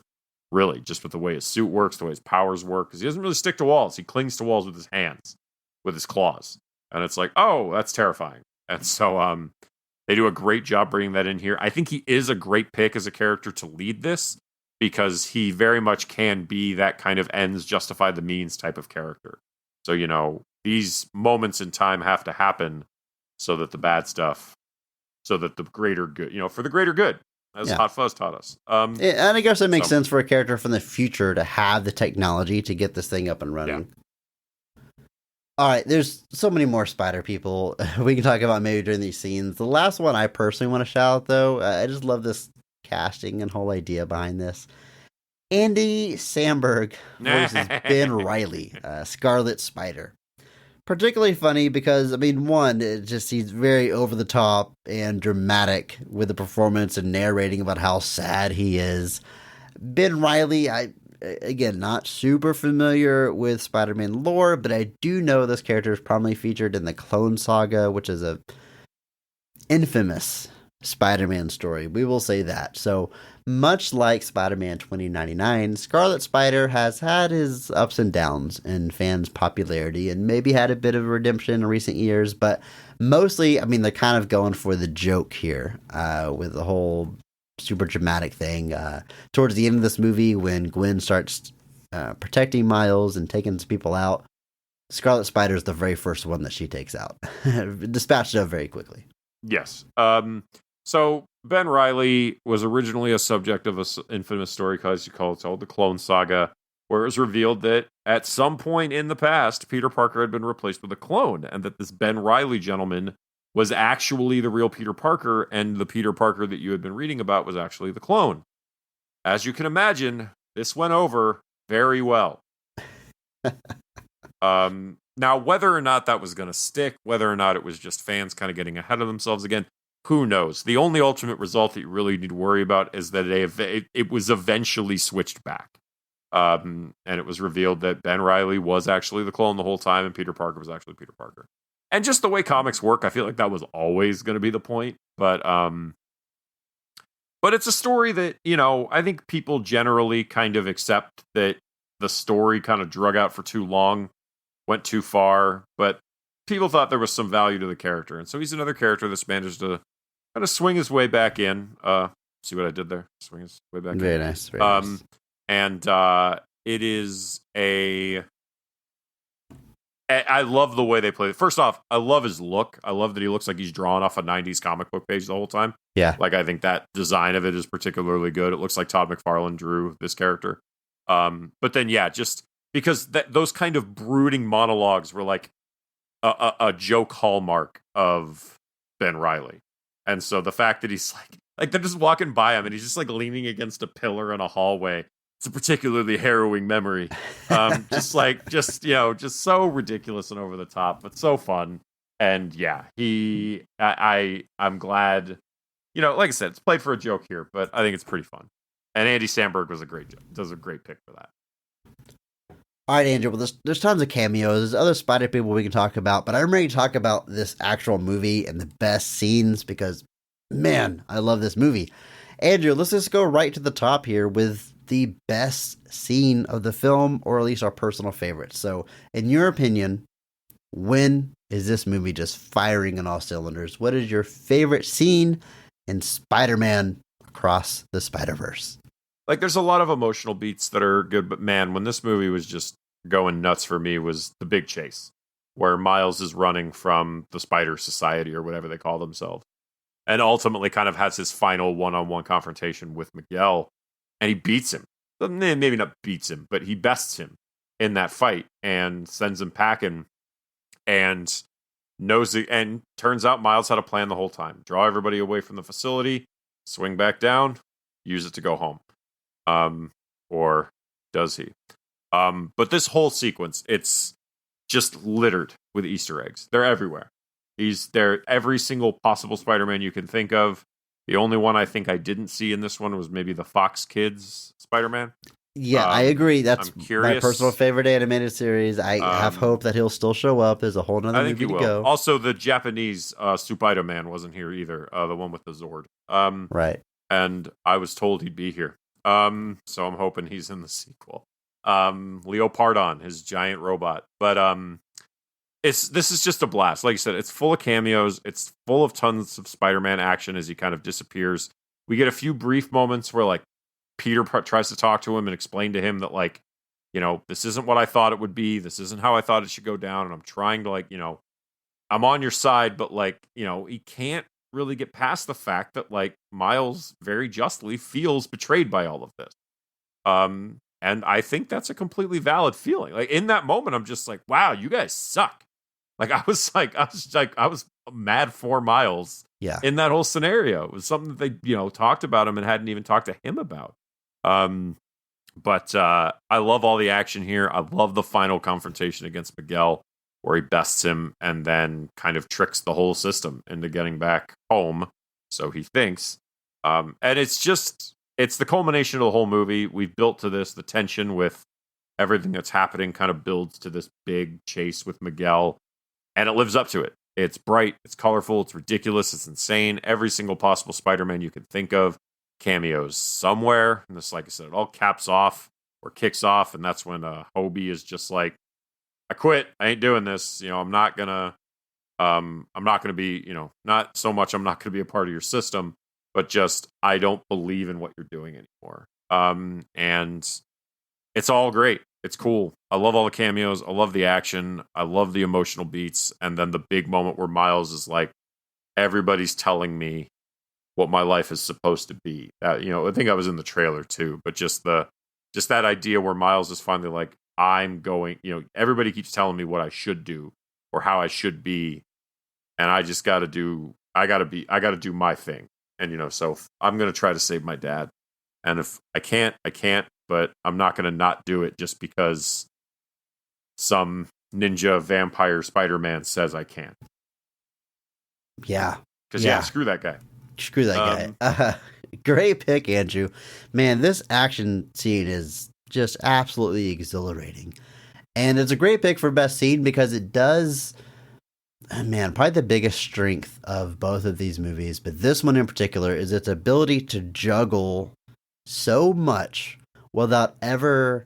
really, just with the way his suit works, the way his powers work, because he doesn't really stick to walls. He clings to walls with his hands, with his claws. And it's like, oh, that's terrifying. And so they do a great job bringing that in here. I think he is a great pick as a character to lead this, because he very much can be that kind of ends justify the means type of character. So, these moments in time have to happen so that the bad stuff, so that the greater good, for the greater good, as Hot Fuzz taught us. And I guess it makes sense for a character from the future to have the technology to get this thing up and running. Yeah. All right, there's so many more Spider people we can talk about maybe during these scenes. The last one I personally want to shout out, though, I just love this casting and whole idea behind this. Andy Samberg versus Ben Reilly, Scarlet Spider. Particularly funny because, one, he's very over the top and dramatic with the performance and narrating about how sad he is. Ben Reilly, again, not super familiar with Spider-Man lore, but I do know this character is prominently featured in the Clone Saga, which is a infamous Spider-Man story. We will say that. So, much like Spider-Man 2099, Scarlet Spider has had his ups and downs in fans' popularity and maybe had a bit of a redemption in recent years, but mostly, I mean, they're kind of going for the joke here with the whole super dramatic thing. Towards the end of this movie, when Gwen starts protecting Miles and taking some people out, Scarlet Spider is the very first one that she takes out. Dispatched of very quickly. Yes. So Ben Reilly was originally a subject of an infamous story, as you call it, called the Clone Saga, where it was revealed that at some point in the past, Peter Parker had been replaced with a clone, and that this Ben Reilly gentleman was actually the real Peter Parker, and the Peter Parker that you had been reading about was actually the clone. As you can imagine, this went over very well. Now, whether or not that was going to stick, whether or not it was just fans kind of getting ahead of themselves again, who knows? The only ultimate result that you really need to worry about is that it was eventually switched back. And it was revealed that Ben Reilly was actually the clone the whole time, and Peter Parker was actually Peter Parker. And just the way comics work, I feel like that was always going to be the point. But it's a story that, I think people generally kind of accept that the story kind of drug out for too long, went too far, but people thought there was some value to the character. And so he's another character that's managed to kind of swing his way back in. See what I did there? Swing his way back very in. Nice. Very nice. And it is I love the way they play it. First off, I love his look. I love that he looks like he's drawn off a 90s comic book page the whole time. Yeah. Like, I think that design of it is particularly good. It looks like Todd McFarlane drew this character. But then, yeah, just because those kind of brooding monologues were like a joke hallmark of Ben Reilly. And so the fact that he's like they're just walking by him and he's just like leaning against a pillar in a hallway. It's a particularly harrowing memory. Just so ridiculous and over the top, but so fun. And yeah, I'm glad, like I said, it's played for a joke here, but I think it's pretty fun. And Andy Samberg does a great pick for that. All right, Andrew. Well, there's tons of cameos. There's other Spider people we can talk about, but I'm ready to talk about this actual movie and the best scenes because, man, I love this movie. Andrew, let's just go right to the top here with the best scene of the film, or at least our personal favorite. So, in your opinion, when is this movie just firing on all cylinders? What is your favorite scene in Spider-Man Across the Spider-Verse? Like, there's a lot of emotional beats that are good, but man, when this movie was just going nuts for me was the big chase, where Miles is running from the Spider Society or whatever they call themselves, and ultimately kind of has his final one-on-one confrontation with Miguel, and he beats him. Maybe not beats him, but he bests him in that fight and sends him packing, and and turns out Miles had a plan the whole time. Draw everybody away from the facility, swing back down, use it to go home. Or does he? But this whole sequence, it's just littered with Easter eggs. They're everywhere. They're every single possible Spider-Man you can think of. The only one I think I didn't see in this one was maybe the Fox Kids Spider-Man. Yeah, I agree. That's my personal favorite animated series. I have hope that he'll still show up. There's a whole nother movie to go. Also, the Japanese Spider-Man wasn't here either. The one with the Zord. Right. And I was told he'd be here. So I'm hoping he's in the sequel. Leo Pardon, his giant robot. But this is just a blast. Like you said, it's full of cameos. It's full of tons of Spider-Man action as he kind of disappears. We get a few brief moments where like Peter tries to talk to him and explain to him that like, this isn't what I thought it would be. This isn't how I thought it should go down. And I'm trying to I'm on your side, but he can't really get past the fact that like Miles very justly feels betrayed by all of this. And I think that's a completely valid feeling. Like in that moment, I'm just like, wow, you guys suck. Like I was mad for Miles. Yeah. In that whole scenario. It was something that they, talked about him and hadn't even talked to him about. But I love all the action here. I love the final confrontation against Miguel, where he bests him and then kind of tricks the whole system into getting back home, so he thinks. And it's the culmination of the whole movie. We've built to this. The tension with everything that's happening kind of builds to this big chase with Miguel, and it lives up to it. It's bright, it's colorful, it's ridiculous, it's insane. Every single possible Spider-Man you could think of cameos somewhere. And this, like I said, it all caps off or kicks off, and that's when Hobie is just like, I quit. I ain't doing this. I'm not gonna be, not so much I'm not gonna be a part of your system, but just I don't believe in what you're doing anymore. And it's all great. It's cool. I love all the cameos. I love the action. I love the emotional beats. And then the big moment where Miles is like, everybody's telling me what my life is supposed to be. I think I was in the trailer too, but just that idea where Miles is finally like, I'm going, everybody keeps telling me what I should do or how I should be. And I just got to do my thing. And, so I'm going to try to save my dad. And if I can't, but I'm not going to not do it just because some ninja vampire Spider-Man says I can't. Yeah. Because, screw that guy. Screw that guy. Great pick, Andrew. Man, this action scene is just absolutely exhilarating. And it's a great pick for best scene because it does, man, probably the biggest strength of both of these movies, but this one in particular is its ability to juggle so much without ever.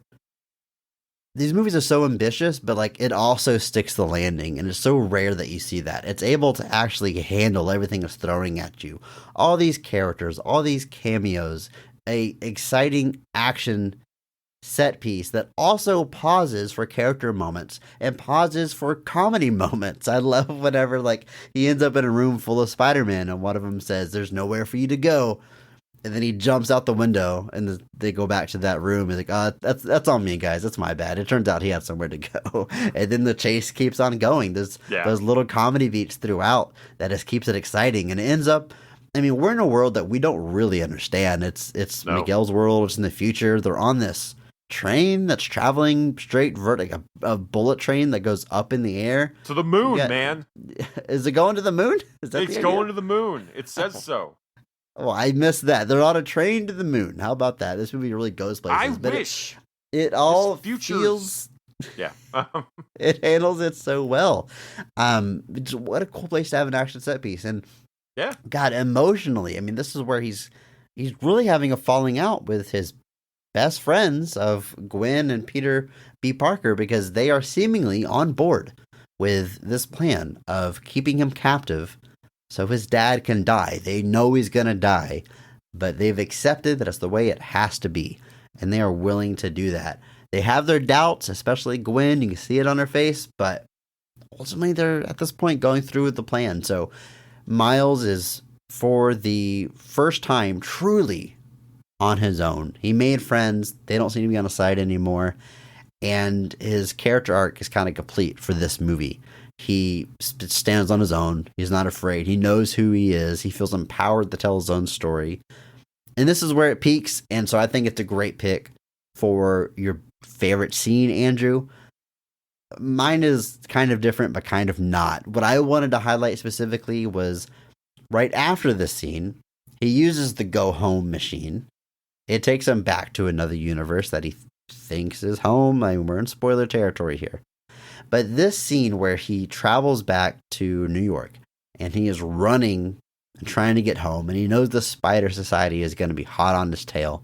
These movies are so ambitious, but like it also sticks the landing, and it's so rare that you see that. It's able to actually handle everything it's throwing at you. All these characters, all these cameos, a exciting action set piece that also pauses for character moments and pauses for comedy moments. I love whenever like he ends up in a room full of Spider-Man and one of them says, "There's nowhere for you to go." And then he jumps out the window, and they go back to that room. He's like, that's on me, guys. That's my bad. It turns out he had somewhere to go. And then the chase keeps on going. There's those little comedy beats throughout that just keeps it exciting. And it ends up, I mean, we're in a world that we don't really understand. It's Miguel's world. It's in the future. They're on this train that's traveling straight a bullet train that goes up in the air. To the moon, man. Is it going to the moon? It's going to the moon. It says so. Oh, I missed that. They're on a train to the moon. How about that? This movie really goes places. I wish. It all feels... Yeah. It handles it so well. What a cool place to have an action set piece. And yeah, God, emotionally, I mean, this is where he's really having a falling out with his best friends of Gwen and Peter B. Parker because they are seemingly on board with this plan of keeping him captive so his dad can die. They know he's going to die, but they've accepted that it's the way it has to be, and they are willing to do that. They have their doubts, especially Gwen. You can see it on her face, but ultimately they're, at this point, going through with the plan. So Miles is, for the first time, truly on his own. He made friends. They don't seem to be on his side anymore, and his character arc is kind of complete for this movie. He stands on his own. He's not afraid. He knows who he is. He feels empowered to tell his own story. And this is where it peaks. And so I think it's a great pick for your favorite scene, Andrew. Mine is kind of different, but kind of not. What I wanted to highlight specifically was right after this scene, he uses the go home machine. It takes him back to another universe that he thinks is home. I mean, we're in spoiler territory here. But this scene where he travels back to New York and he is running and trying to get home, and he knows the Spider Society is going to be hot on his tail.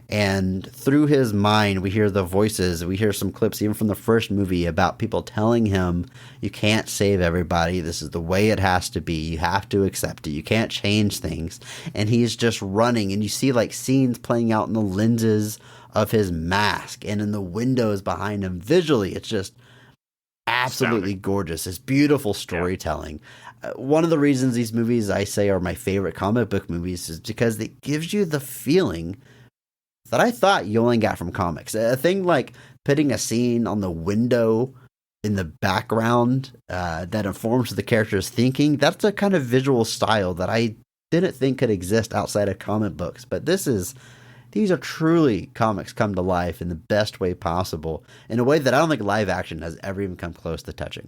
And through his mind, we hear the voices. We hear some clips even from the first movie about people telling him, you can't save everybody. This is the way it has to be. You have to accept it. You can't change things. And he's just running. And you see like scenes playing out in the lenses of his mask and in the windows behind him. Visually, it's just absolutely gorgeous. It's beautiful storytelling. One of the reasons these movies I say are my favorite comic book movies is because it gives you the feeling that I thought you only got from comics. A thing like putting a scene on the window in the background that informs the character's thinking, that's a kind of visual style that I didn't think could exist outside of comic books. But these are truly comics come to life in the best way possible, in a way that I don't think live action has ever even come close to touching.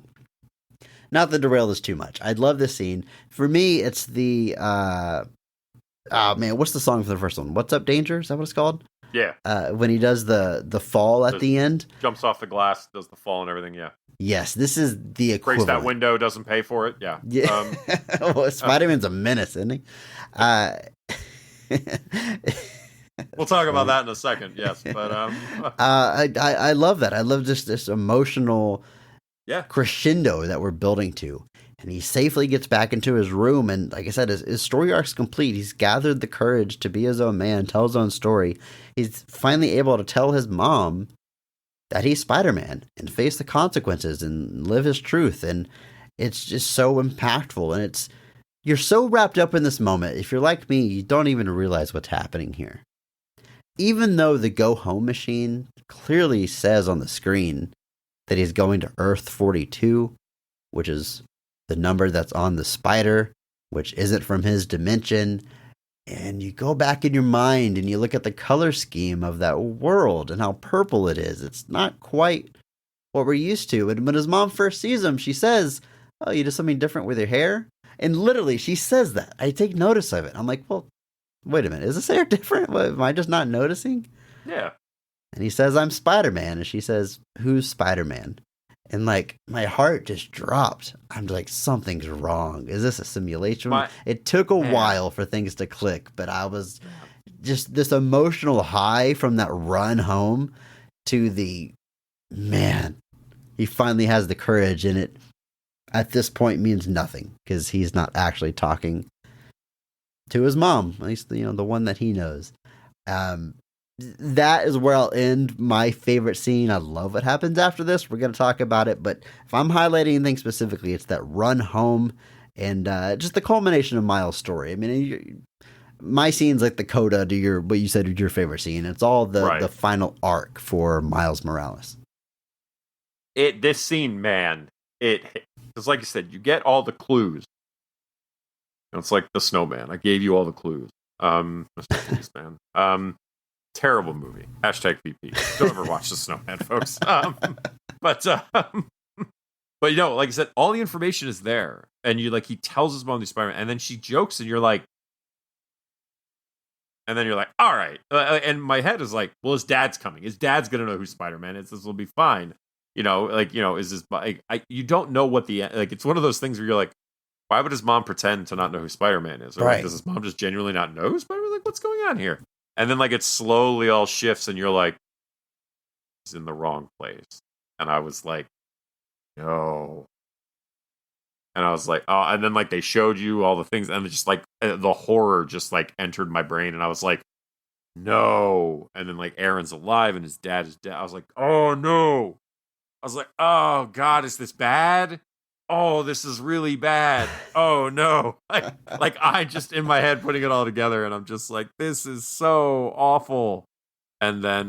Not to derail this too much. I'd love this scene. For me, it's the... what's the song for the first one? What's Up, Danger? Is that what it's called? Yeah. When he does the fall at the end. Jumps off the glass, does the fall and everything, yeah. Yes, this is the equivalent. Breaks that window, doesn't pay for it, yeah. Yeah. Well, Spider-Man's a menace, isn't he? We'll talk about that in a second, yes. But I love that. I love just this emotional crescendo that we're building to. And he safely gets back into his room, and like I said, his story arc's complete. He's gathered the courage to be his own man, tell his own story. He's finally able to tell his mom that he's Spider-Man and face the consequences and live his truth. And it's just so impactful. And you're so wrapped up in this moment. If you're like me, you don't even realize what's happening here. Even though the go home machine clearly says on the screen that he's going to Earth 42, which is the number that's on the spider, which isn't from his dimension. And you go back in your mind and you look at the color scheme of that world and how purple it is. It's not quite what we're used to. And when his mom first sees him, she says, "Oh, you did something different with your hair?" And literally, she says that. I take notice of it. I'm like, well, wait a minute. Is this hair different? What, am I just not noticing? Yeah. And he says, "I'm Spider-Man." And she says, "Who's Spider-Man?" And like, my heart just dropped. I'm like, something's wrong. Is this a simulation? It took a while for things to click, but I was just this emotional high from that run home to he finally has the courage, and it at this point means nothing because he's not actually talking to his mom, at least, the one that he knows. That is where I'll end my favorite scene. I love what happens after this. We're going to talk about it, but if I'm highlighting anything specifically, it's that run home and just the culmination of Miles' story. I mean, my scene's like the coda to what you said was your favorite scene. It's all the final arc for Miles Morales. This scene, man, it's like you said, you get all the clues. It's like the snowman. I gave you all the clues. Mr. Beast, terrible movie. Hashtag VP. Don't ever watch The Snowman, folks. But like I said, all the information is there, and he tells his mom he's Spider-Man, and then she jokes, and then you're like, all right. And my head is like, well, his dad's coming. His dad's gonna know who Spider-Man is. This will be fine. Is this? You don't know what it's one of those things where you're like, why would his mom pretend to not know who Spider-Man is? Or does his mom just genuinely not know who Spider-Man? Like, what's going on here? And then it slowly all shifts, and you're like, he's in the wrong place. And I was like, no. And I was like, oh, and then they showed you all the things, and just the horror just entered my brain, and I was like, no. And then Aaron's alive and his dad is dead. I was like, oh no. I was like, oh God, is this bad? Oh, this is really bad. Oh no. I just in my head putting it all together, and I'm just like, this is so awful. And then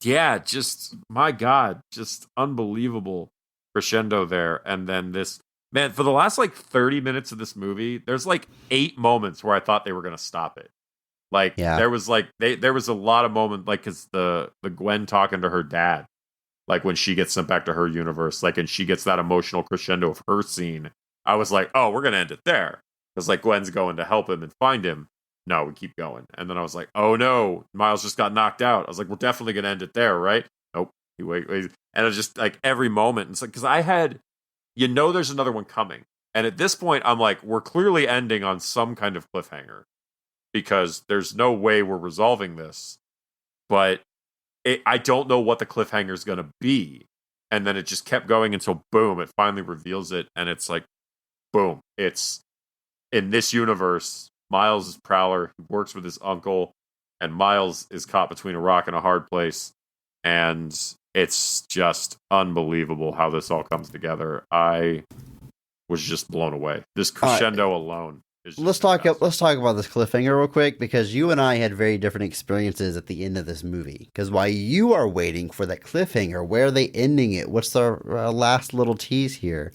just my God, just unbelievable crescendo there. And then this, man, for the last 30 minutes of this movie, there's 8 moments where I thought they were gonna stop it. There was there was a lot of moments, because the Gwen talking to her dad, when she gets sent back to her universe, and she gets that emotional crescendo of her scene. I was like, oh, we're going to end it there. Because Gwen's going to help him and find him. No, we keep going. And then I was like, oh no, Miles just got knocked out. I was like, we're definitely going to end it there, right? Nope. Wait. And it was just every moment. It's because I had, there's another one coming. And at this point, I'm like, we're clearly ending on some kind of cliffhanger. Because there's no way we're resolving this. But I don't know what the cliffhanger is going to be. And then it just kept going until, boom, it finally reveals it. And it's like, boom. It's, in this universe, Miles is Prowler. He works with his uncle. And Miles is caught between a rock and a hard place. And it's just unbelievable how this all comes together. I was just blown away. This crescendo alone. Let's talk about this cliffhanger real quick, because you and I had very different experiences at the end of this movie. Because while you are waiting for that cliffhanger, where are they ending it? What's the last little tease here?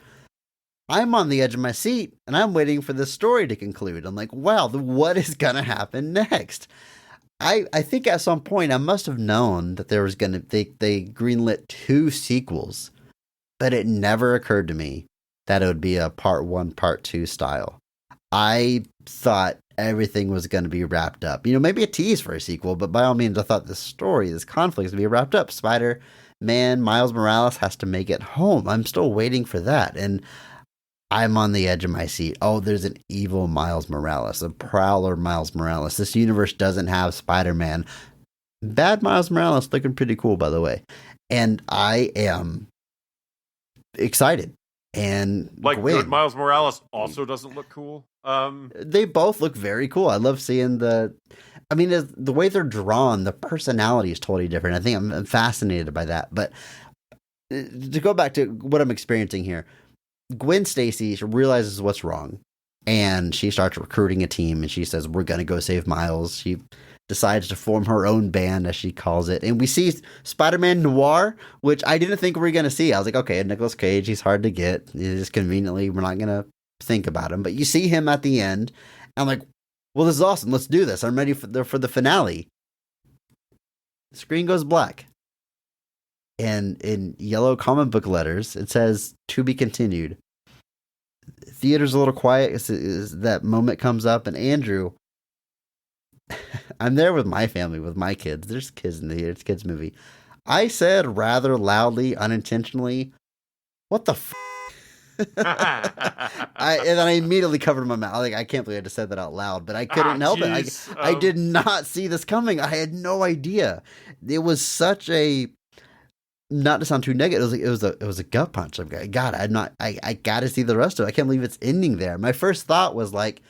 I'm on the edge of my seat, and I'm waiting for this story to conclude. I'm like, wow, what is going to happen next? I think at some point I must have known that there was going to they greenlit 2 sequels, but it never occurred to me that it would be a part 1, part 2 style. I thought everything was going to be wrapped up. Maybe a tease for a sequel, but by all means, I thought this conflict was going to be wrapped up. Spider-Man, Miles Morales has to make it home. I'm still waiting for that. And I'm on the edge of my seat. Oh, there's an evil Miles Morales, a prowler Miles Morales. This universe doesn't have Spider-Man. Bad Miles Morales looking pretty cool, by the way. And I am excited. And good Miles Morales also doesn't look cool. They both look very cool. I love seeing the way they're drawn. The personality is totally different. I think I'm fascinated by that. But to go back to what I'm experiencing here, Gwen Stacy realizes what's wrong, and she starts recruiting a team. And she says, "We're gonna go save Miles." She decides to form her own band, as she calls it. And we see Spider-Man Noir, which I didn't think we were going to see. I was like, okay, Nicolas Cage, he's hard to get. He's conveniently, we're not going to think about him. But you see him at the end. And I'm like, well, this is awesome. Let's do this. I'm ready for the finale. The screen goes black. And in yellow comic book letters, it says, "To be continued." Theater's a little quiet as that moment comes up. And Andrew... I'm there with my family, with my kids. There's kids in the theater. It's a kids movie. I said rather loudly, unintentionally, "What the f-?" And then I immediately covered my mouth. I can't believe I just said that out loud, but I couldn't help it. I did not see this coming. I had no idea. It was such a, not to sound too negative, it was a gut punch. I'm like, God, I got to see the rest of it. I can't believe it's ending there. My first thought was like,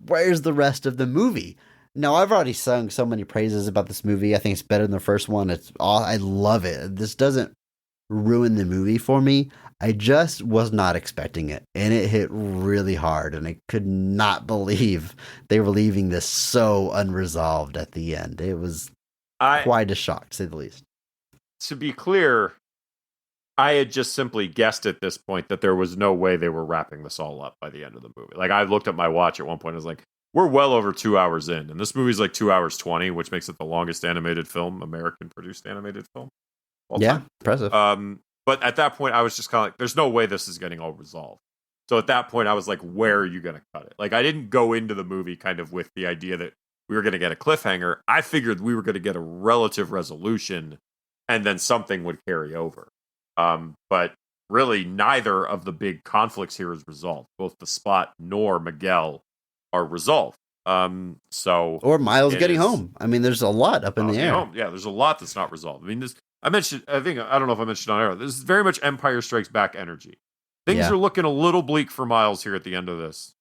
where's the rest of the movie? Now, I've already sung so many praises about this movie. I think it's better than the first one. I love it. This doesn't ruin the movie for me. I just was not expecting it, and it hit really hard, and I could not believe they were leaving this so unresolved at the end. It was quite a shock, to say the least. To be clear, I had just simply guessed at this point that there was no way they were wrapping this all up by the end of the movie. Like, I looked at my watch at one point, I was like, we're well over 2 hours in, and this movie's like 2 hours 20, which makes it the longest animated film, American-produced animated film. Yeah, impressive. But at that point, I was just kind of like, there's no way this is getting all resolved. So at that point, I was like, where are you going to cut it? Like, I didn't go into the movie kind of with the idea that we were going to get a cliffhanger. I figured we were going to get a relative resolution, and then something would carry over. But really, neither of the big conflicts here is resolved. Both the Spot nor Miguel are resolved. Or Miles getting home. I mean, there's a lot up in the air. Yeah, there's a lot that's not resolved. I mean, I don't know if I mentioned on air, this is very much Empire Strikes Back energy. Things are looking a little bleak for Miles here at the end of this.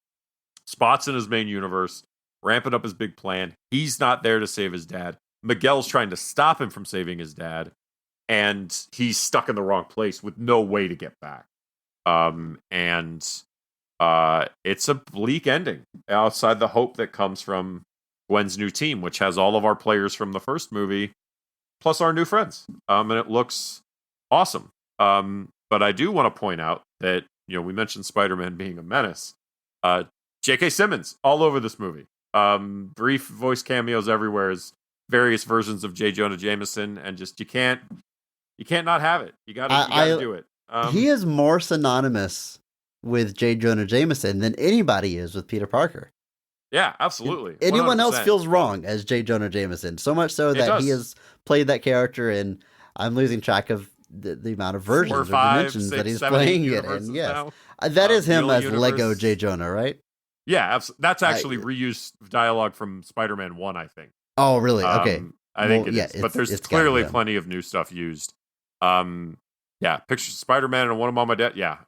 Spot's in his main universe, ramping up his big plan. He's not there to save his dad. Miguel's trying to stop him from saving his dad, and he's stuck in the wrong place with no way to get back. It's a bleak ending outside the hope that comes from Gwen's new team, which has all of our players from the first movie, plus our new friends. And it looks awesome. But I do want to point out that, we mentioned Spider-Man being a menace. J.K. Simmons all over this movie. Brief voice cameos everywhere as various versions of J. Jonah Jameson, and just you can't not have it. You gotta do it. He is more synonymous with J. Jonah Jameson than anybody is with Peter Parker. Yeah, absolutely. Anyone 100%. else feels wrong as J. Jonah Jameson, so much so that he has played that character, and I'm losing track of the amount of versions or dimensions that he's playing it in. Yes, that is him as Lego J. Jonah, right? Yeah, that's actually reused dialogue from Spider-Man 1, I think. Oh, really? Okay. I think it is. But there's clearly plenty of new stuff used. Pictures of Spider-Man and One of Mom and Dad. Yeah.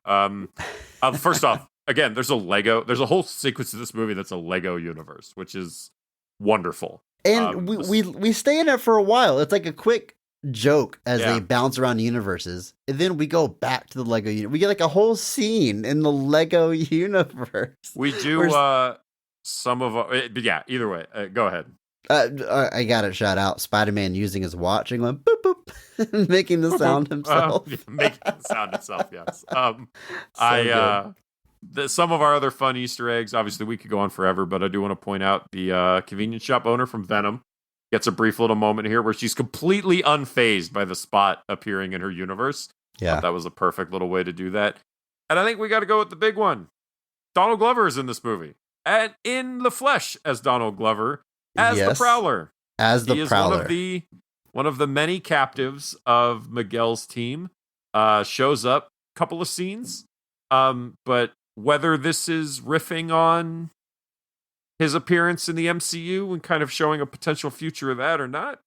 First off, again, there's a whole sequence of this movie that's a Lego universe, which is wonderful. And we stay in it for a while. It's like a quick joke as they bounce around universes. And then we go back to the Lego universe. We get like a whole scene in the Lego universe. We do some of either way. Go ahead. I got it shot out. Spider-Man using his watch and going boop boop, making the sound himself. Making the sound himself, yes. Good. Some of our other fun Easter eggs, obviously we could go on forever, but I do want to point out the convenience shop owner from Venom gets a brief little moment here where she's completely unfazed by the Spot appearing in her universe. Yeah. That was a perfect little way to do that. And I think we got to go with the big one. Donald Glover is in this movie. and in the flesh as Donald Glover, as the Yes, Prowler. as the He is Prowler. one of the many captives of Miguel's team. Shows up a couple of scenes. But whether this is riffing on his appearance in the MCU and kind of showing a potential future of that or not,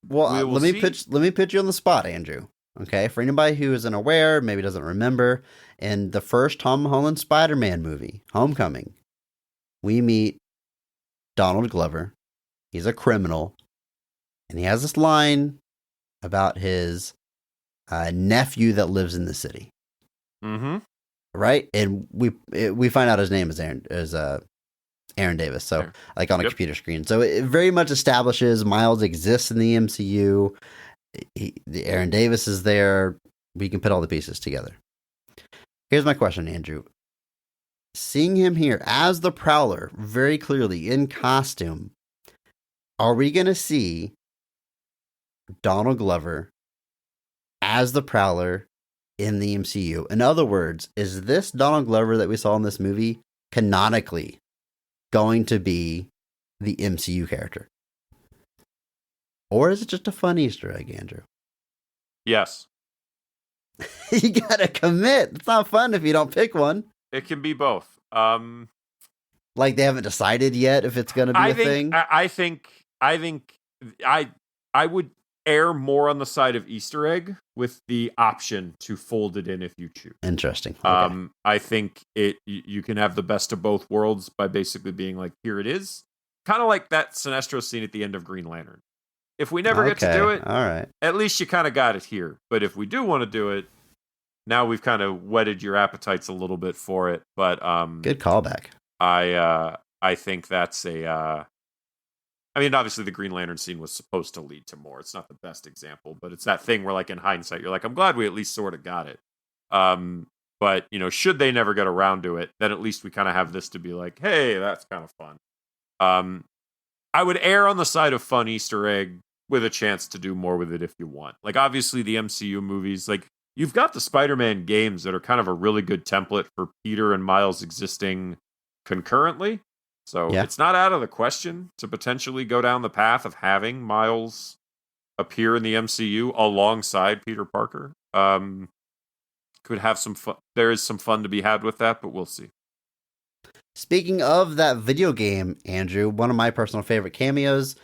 Well, we will let me see. pitch you on the spot, Andrew. Okay, for anybody who isn't aware, maybe doesn't remember, in the first Tom Holland Spider-Man movie, Homecoming, we meet Donald Glover. He's a criminal, and he has this line about his nephew that lives in the city. Mm-hmm. Right, and we find out his name is Aaron Davis. So Aaron. like on a Yep. computer screen. So it very much establishes Miles exists in the MCU. The Aaron Davis is there. We can put all the pieces together. Here's my question, Andrew. Seeing him here as the Prowler, very clearly in costume, are we going to see Donald Glover as the Prowler in the MCU? In other words, is this Donald Glover that we saw in this movie canonically going to be the MCU character? Or is it just a fun Easter egg, Andrew? Yes. You gotta commit. It's not fun if you don't pick one. It can be both. Like they haven't decided yet if it's gonna be a thing. I think I would err more on the side of Easter egg with the option to fold it in if you choose. Interesting. Okay. I think you can have the best of both worlds by basically being like, here it is. Kind of like that Sinestro scene at the end of Green Lantern. If we never get to do it, all right. at least you kind of got it here. But if we do want to do it, now we've kind of whetted your appetites a little bit for it. But Good callback. I think that's I mean, obviously the Green Lantern scene was supposed to lead to more. It's not the best example, but it's that thing where, like, in hindsight, you're like, I'm glad we at least sort of got it. But, you know, should they never get around to it, then at least we kind of have this to be like, hey, that's kind of fun. I would err on the side of fun Easter egg with a chance to do more with it if you want. Like, obviously the MCU movies, like, you've got the Spider-Man games that are kind of a really good template for Peter and Miles existing concurrently. So It's not out of the question to potentially go down the path of having Miles appear in the MCU alongside Peter Parker. Could have some fun. There is some fun to be had with that, but we'll see. Speaking of that video game, Andrew, one of my personal favorite cameos,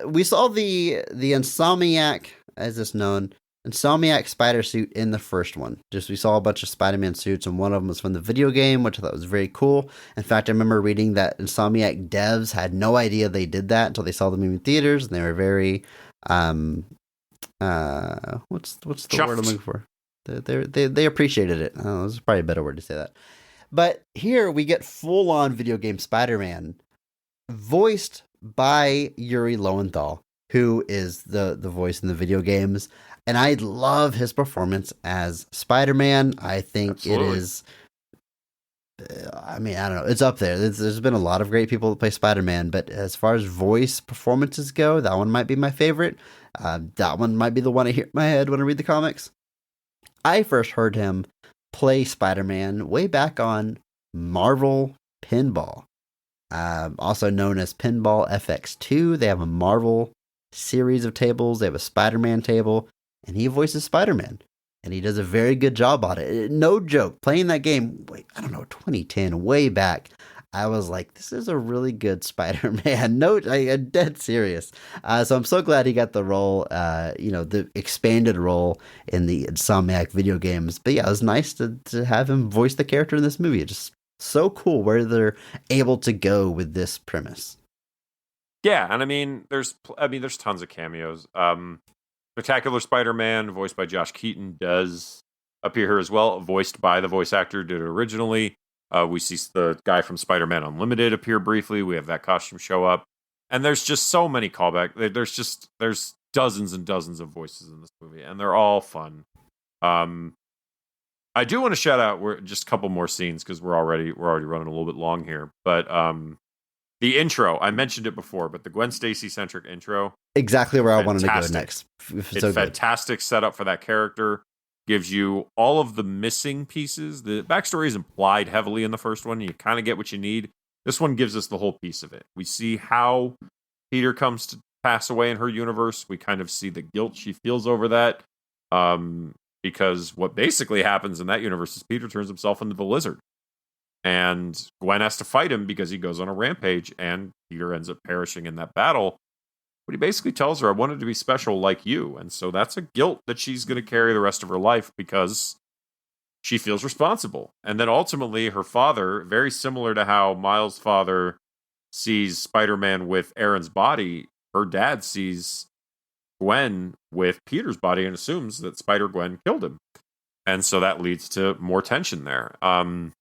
we saw the Insomniac, as it's known, Insomniac spider suit in the first one. Just we saw a bunch of Spider-Man suits, and one of them was from the video game, which I thought was very cool. In fact, I remember reading that Insomniac devs had no idea they did that until they saw the movie in theaters, and they were very what's the Chuffed. word I'm looking for? They appreciated it. Oh, this is probably a better word to say that. But here we get full-on video game Spider-Man, voiced by Yuri Lowenthal, who is the voice in the video games. And I love his performance as Spider-Man. I think Absolutely. it is... I mean, I don't know. It's up there. There's been a lot of great people that play Spider-Man, but as far as voice performances go, that one might be my favorite. That one might be the one I hear in my head when I read the comics. I first heard him play Spider-Man way back on Marvel Pinball, also known as Pinball FX2. They have a Marvel series of tables. They have a Spider-Man table, and he voices Spider-Man, and he does a very good job on it. No joke, playing that game, I don't know, 2010, way back, I was like, this is a really good Spider-Man. No, I'm dead serious. So I'm so glad he got the role, the expanded role in the Insomniac video games. But yeah, it was nice to have him voice the character in this movie. It's just so cool where they're able to go with this premise. Yeah, and I mean, there's tons of cameos. Spectacular Spider-Man, voiced by Josh Keaton, does appear here as well, voiced by the voice actor who did it originally. We see the guy from Spider-Man Unlimited appear briefly. We have that costume show up. And there's just so many callbacks. There's dozens and dozens of voices in this movie, and they're all fun. I do want to shout out just a couple more scenes because we're already running a little bit long here. But the intro, I mentioned it before, but the Gwen Stacy centric intro. Exactly where I wanted to go next. It's fantastic setup for that character. Gives you all of the missing pieces. The backstory is implied heavily in the first one. You kind of get what you need. This one gives us the whole piece of it. We see how Peter comes to pass away in her universe. We kind of see the guilt she feels over that. Because what basically happens in that universe is Peter turns himself into the lizard. And Gwen has to fight him because he goes on a rampage, and Peter ends up perishing in that battle. But he basically tells her, I wanted to be special like you. And so that's a guilt that she's going to carry the rest of her life because she feels responsible. And then ultimately, her father, very similar to how Miles' father sees Spider-Man with Aaron's body, her dad sees Gwen with Peter's body and assumes that Spider-Gwen killed him. And so that leads to more tension there. And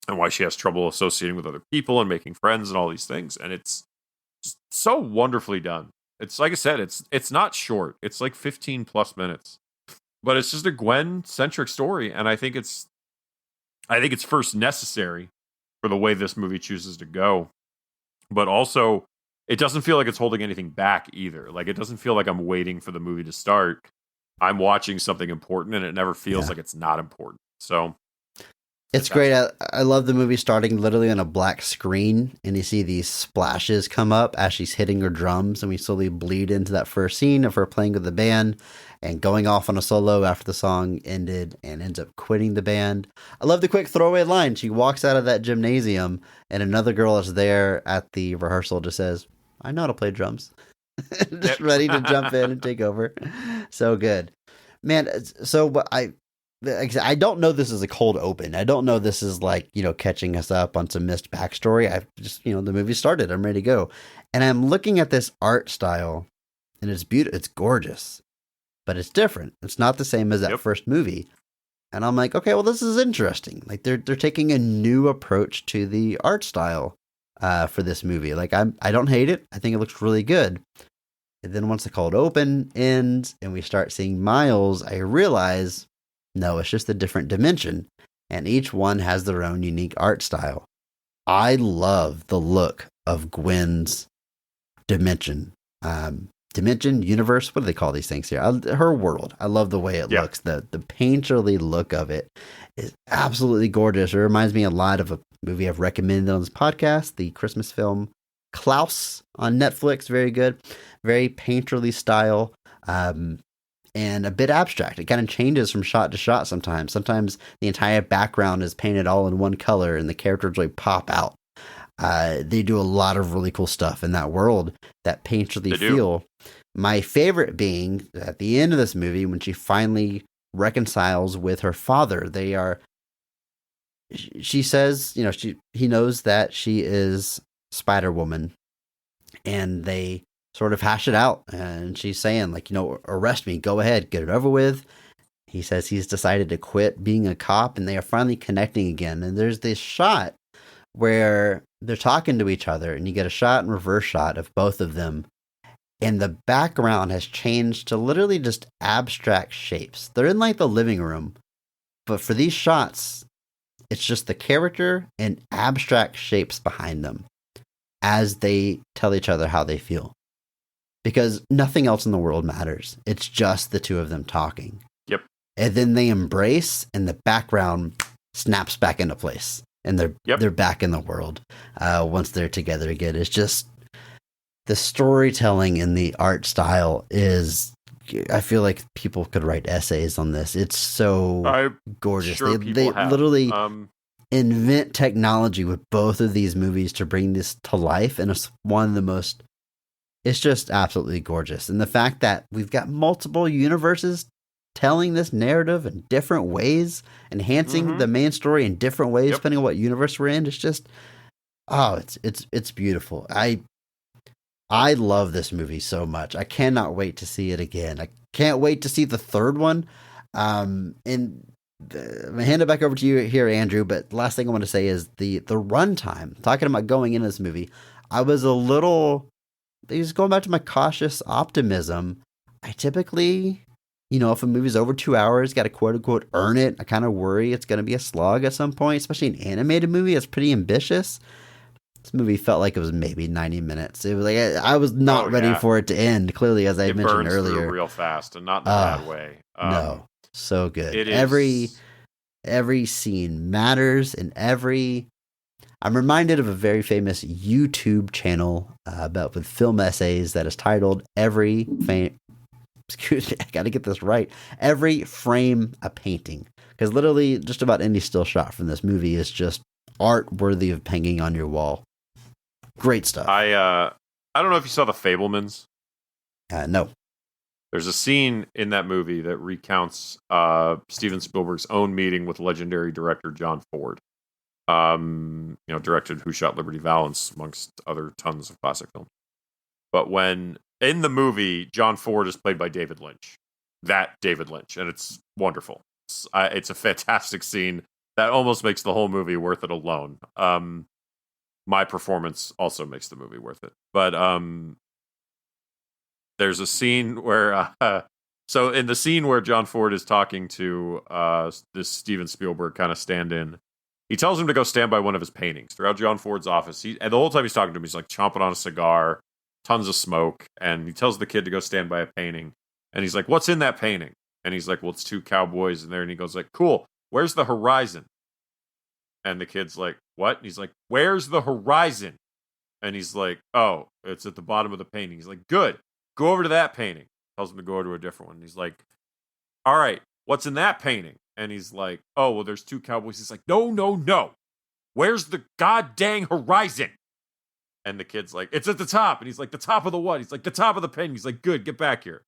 why she has trouble associating with other people and making friends and all these things. And it's just so wonderfully done. It's like I said, it's not short. It's like 15 plus minutes. But it's just a Gwen-centric story, and I think it's first necessary for the way this movie chooses to go. But also, it doesn't feel like it's holding anything back either. Like, it doesn't feel like I'm waiting for the movie to start. I'm watching something important, and it never feels like it's not important. So it's great. I love the movie starting literally on a black screen, and you see these splashes come up as she's hitting her drums, and we slowly bleed into that first scene of her playing with the band and going off on a solo after the song ended and ends up quitting the band. I love the quick throwaway line. She walks out of that gymnasium, and another girl is there at the rehearsal, just says, I know how to play drums. Just ready to jump in and take over. So good. Man, so I don't know this is a cold open. I don't know this is like, catching us up on some missed backstory. I've just, the movie started. I'm ready to go. And I'm looking at this art style, and it's beautiful. It's gorgeous, but it's different. It's not the same as that first movie. And I'm like, okay, well, this is interesting. Like they're taking a new approach to the art style for this movie. Like I don't hate it. I think it looks really good. And then once the cold open ends and we start seeing Miles, I realize, no, it's just a different dimension, and each one has their own unique art style. I love the look of Gwen's dimension. Dimension, universe, what do they call these things here? Her world. I love the way it looks. The painterly look of it is absolutely gorgeous. It reminds me a lot of a movie I've recommended on this podcast, the Christmas film Klaus on Netflix. Very good. Very painterly style. And a bit abstract. It kind of changes from shot to shot sometimes. Sometimes the entire background is painted all in one color and the characters really pop out. They do a lot of really cool stuff in that world, that painterly feel. My favorite being at the end of this movie when she finally reconciles with her father. She says, he knows that she is Spider-Woman, and they sort of hash it out, and she's saying, like, arrest me, go ahead, get it over with. He says he's decided to quit being a cop, and they are finally connecting again. And there's this shot where they're talking to each other, and you get a shot and reverse shot of both of them, and the background has changed to literally just abstract shapes. They're in like the living room, but for these shots, it's just the character and abstract shapes behind them as they tell each other how they feel. Because nothing else in the world matters. It's just the two of them talking. Yep. And then they embrace, and the background snaps back into place. And they're back in the world once they're together again. It's just the storytelling in the art style is, I feel like people could write essays on this. It's so gorgeous. Sure they literally invent technology with both of these movies to bring this to life. And it's one of the most, it's just absolutely gorgeous. And the fact that we've got multiple universes telling this narrative in different ways, enhancing the main story in different ways, depending on what universe we're in. It's just, it's beautiful. I love this movie so much. I cannot wait to see it again. I can't wait to see the third one. And I'm gonna hand it back over to you here, Andrew. But the last thing I want to say is the runtime. Talking about going into this movie, I was a little, just going back to my cautious optimism. I typically, if a movie's over 2 hours, got to quote unquote earn it. I kind of worry it's going to be a slog at some point, especially an animated movie. It's pretty ambitious. This movie felt like it was maybe 90 minutes. It was like I was not ready for it to end. Clearly, as I mentioned earlier, through real fast and not in a bad way. No, so good. It is. Every scene matters, and every I'm reminded of a very famous YouTube channel about with film essays that is titled excuse me, I got to get this right. Every frame a painting, because literally just about any still shot from this movie is just art worthy of hanging on your wall. Great stuff. I don't know if you saw The Fabelmans. No. There's a scene in that movie that recounts Steven Spielberg's own meeting with legendary director John Ford. Directed Who Shot Liberty Valance, amongst other tons of classic films. But when in the movie, John Ford is played by David Lynch. That David Lynch, and it's wonderful. It's a fantastic scene that almost makes the whole movie worth it alone. My performance also makes the movie worth it. But there's a scene where, so in the scene where John Ford is talking to this Steven Spielberg kind of stand-in, he tells him to go stand by one of his paintings throughout John Ford's office. And the whole time he's talking to him, he's like chomping on a cigar, tons of smoke, and he tells the kid to go stand by a painting. And he's like, "What's in that painting?" And he's like, "Well, it's two cowboys in there." And he goes like, "Cool. Where's the horizon?" And the kid's like, "What?" And he's like, "Where's the horizon?" And he's like, "Oh, it's at the bottom of the painting." He's like, "Good. Go over to that painting." Tells him to go over to a different one. And he's like, "All right, what's in that painting?" And he's like, "Oh, well, there's two cowboys." He's like, "No, no, no. Where's the goddamn horizon?" And the kid's like, "It's at the top." And he's like, "The top of the what?" He's like, "The top of the painting." He's like, "Good, get back here."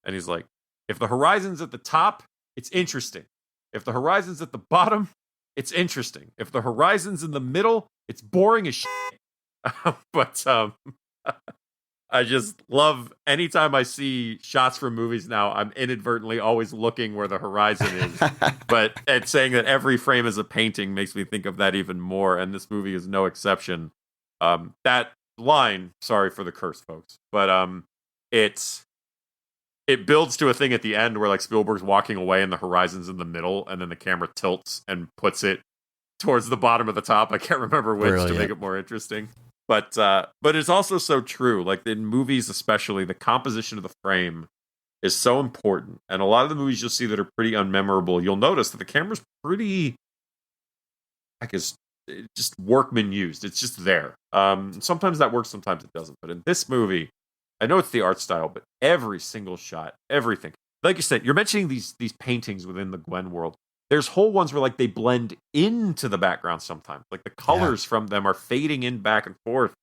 And he's like, "If the horizon's at the top, it's interesting. If the horizon's at the bottom, it's interesting. If the horizon's in the middle, it's boring as shit." But I just love anytime I see shots from movies now, I'm inadvertently always looking where the horizon is. But and saying that every frame is a painting makes me think of that even more. And this movie is no exception. That line, sorry for the curse, folks, but it builds to a thing at the end where like Spielberg's walking away and the horizon's in the middle, and then the camera tilts and puts it towards the bottom of the top. I can't remember which. Brilliant. To make it more interesting. But it's also so true. Like in movies, especially, the composition of the frame is so important. And a lot of the movies you'll see that are pretty unmemorable, you'll notice that the camera's pretty, I guess, just workman used. It's just there. Sometimes that works, sometimes it doesn't. But in this movie, I know it's the art style, but every single shot, everything. Like you said, you're mentioning these paintings within the Gwen world. There's whole ones where like they blend into the background sometimes. Like the colors from them are fading in back and forth,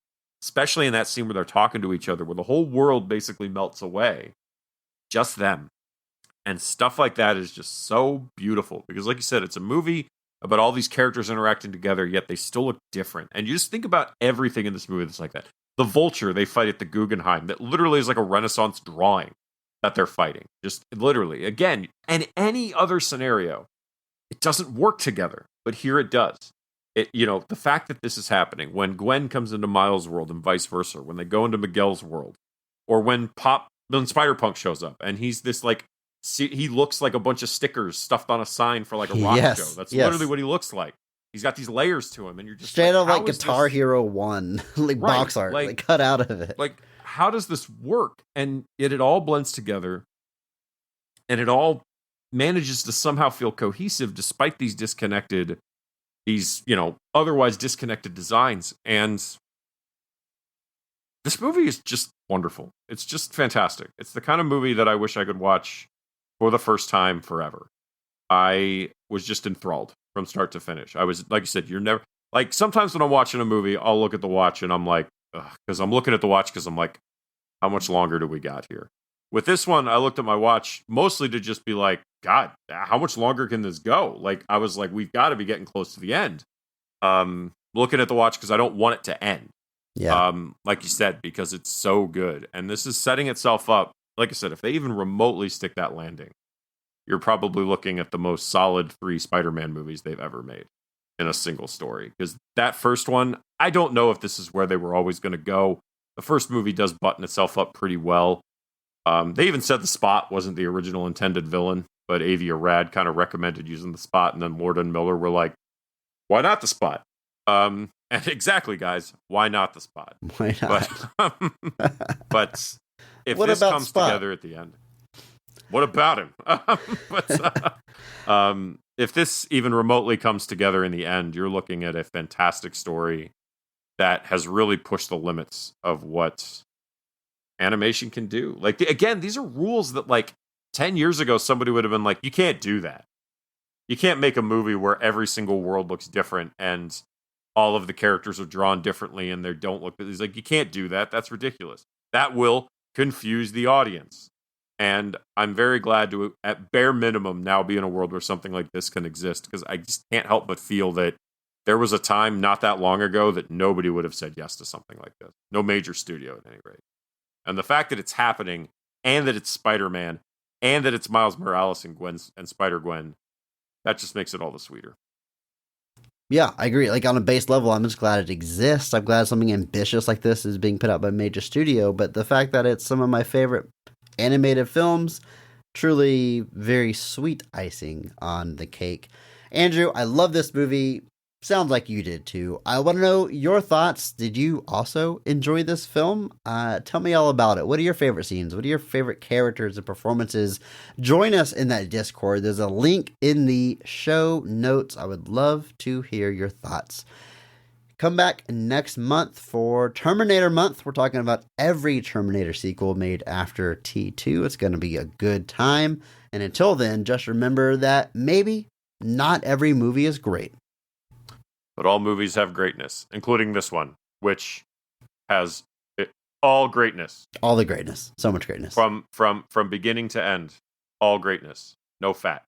especially in that scene where they're talking to each other, where the whole world basically melts away. Just them. And stuff like that is just so beautiful. Because like you said, it's a movie about all these characters interacting together, yet they still look different. And you just think about everything in this movie that's like that. The vulture they fight at the Guggenheim, that literally is like a Renaissance drawing that they're fighting. Just literally. Again, in any other scenario, it doesn't work together, but here it does. The fact that this is happening when Gwen comes into Miles' world and vice versa, when they go into Miguel's world, or when Spider-Punk shows up and he's this like, he looks like a bunch of stickers stuffed on a sign for like a rock show. That's literally what he looks like. He's got these layers to him, and you're just straight up like Guitar Hero 1, like box art, like cut out of it. Like, how does this work? And yet it all blends together, and it all manages to somehow feel cohesive despite these otherwise disconnected designs. And this movie is just wonderful. It's just fantastic. It's the kind of movie that I wish I could watch for the first time forever. I was just enthralled from start to finish. I was, like you said, you're never, like sometimes when I'm watching a movie, I'll look at the watch and I'm like, because I'm looking at the watch because I'm like, how much longer do we got here? With this one, I looked at my watch mostly to just be like, God, how much longer can this go? Like, I was like, we've got to be getting close to the end. Looking at the watch because I don't want it to end. Yeah. Like you said, because it's so good. And this is setting itself up. Like I said, if they even remotely stick that landing, you're probably looking at the most solid 3 Spider-Man movies they've ever made in a single story. Because that first one, I don't know if this is where they were always going to go. The first movie does button itself up pretty well. They even said the Spot wasn't the original intended villain, but Avi Arad kind of recommended using the Spot, and then Lord and Miller were like, why not the Spot? And exactly, guys, why not the Spot? Why not? But if what this about comes Spot? together at the end, what about him? if this even remotely comes together in the end, you're looking at a fantastic story that has really pushed the limits of what animation can do. Like, again, these are rules that like 10 years ago, somebody would have been like, you can't do that. You can't make a movie where every single world looks different and all of the characters are drawn differently and they don't look. He's like, you can't do that. That's ridiculous. That will confuse the audience. And I'm very glad to, at bare minimum, now be in a world where something like this can exist, because I just can't help but feel that there was a time not that long ago that nobody would have said yes to something like this. No major studio, at any rate. And the fact that it's happening, and that it's Spider-Man, and that it's Miles Morales and Spider-Gwen, that just makes it all the sweeter. Yeah, I agree. Like, on a base level, I'm just glad it exists. I'm glad something ambitious like this is being put out by a major studio. But the fact that it's some of my favorite animated films, truly very sweet icing on the cake. Andrew, I love this movie. Sounds like you did too. I want to know your thoughts. Did you also enjoy this film? Tell me all about it. What are your favorite scenes? What are your favorite characters and performances? Join us in that Discord. There's a link in the show notes. I would love to hear your thoughts. Come back next month for Terminator Month. We're talking about every Terminator sequel made after T2. It's going to be a good time. And until then, just remember that maybe not every movie is great. But all movies have greatness, including this one, which has all greatness. All the greatness. So much greatness. From beginning to end, all greatness. No fat.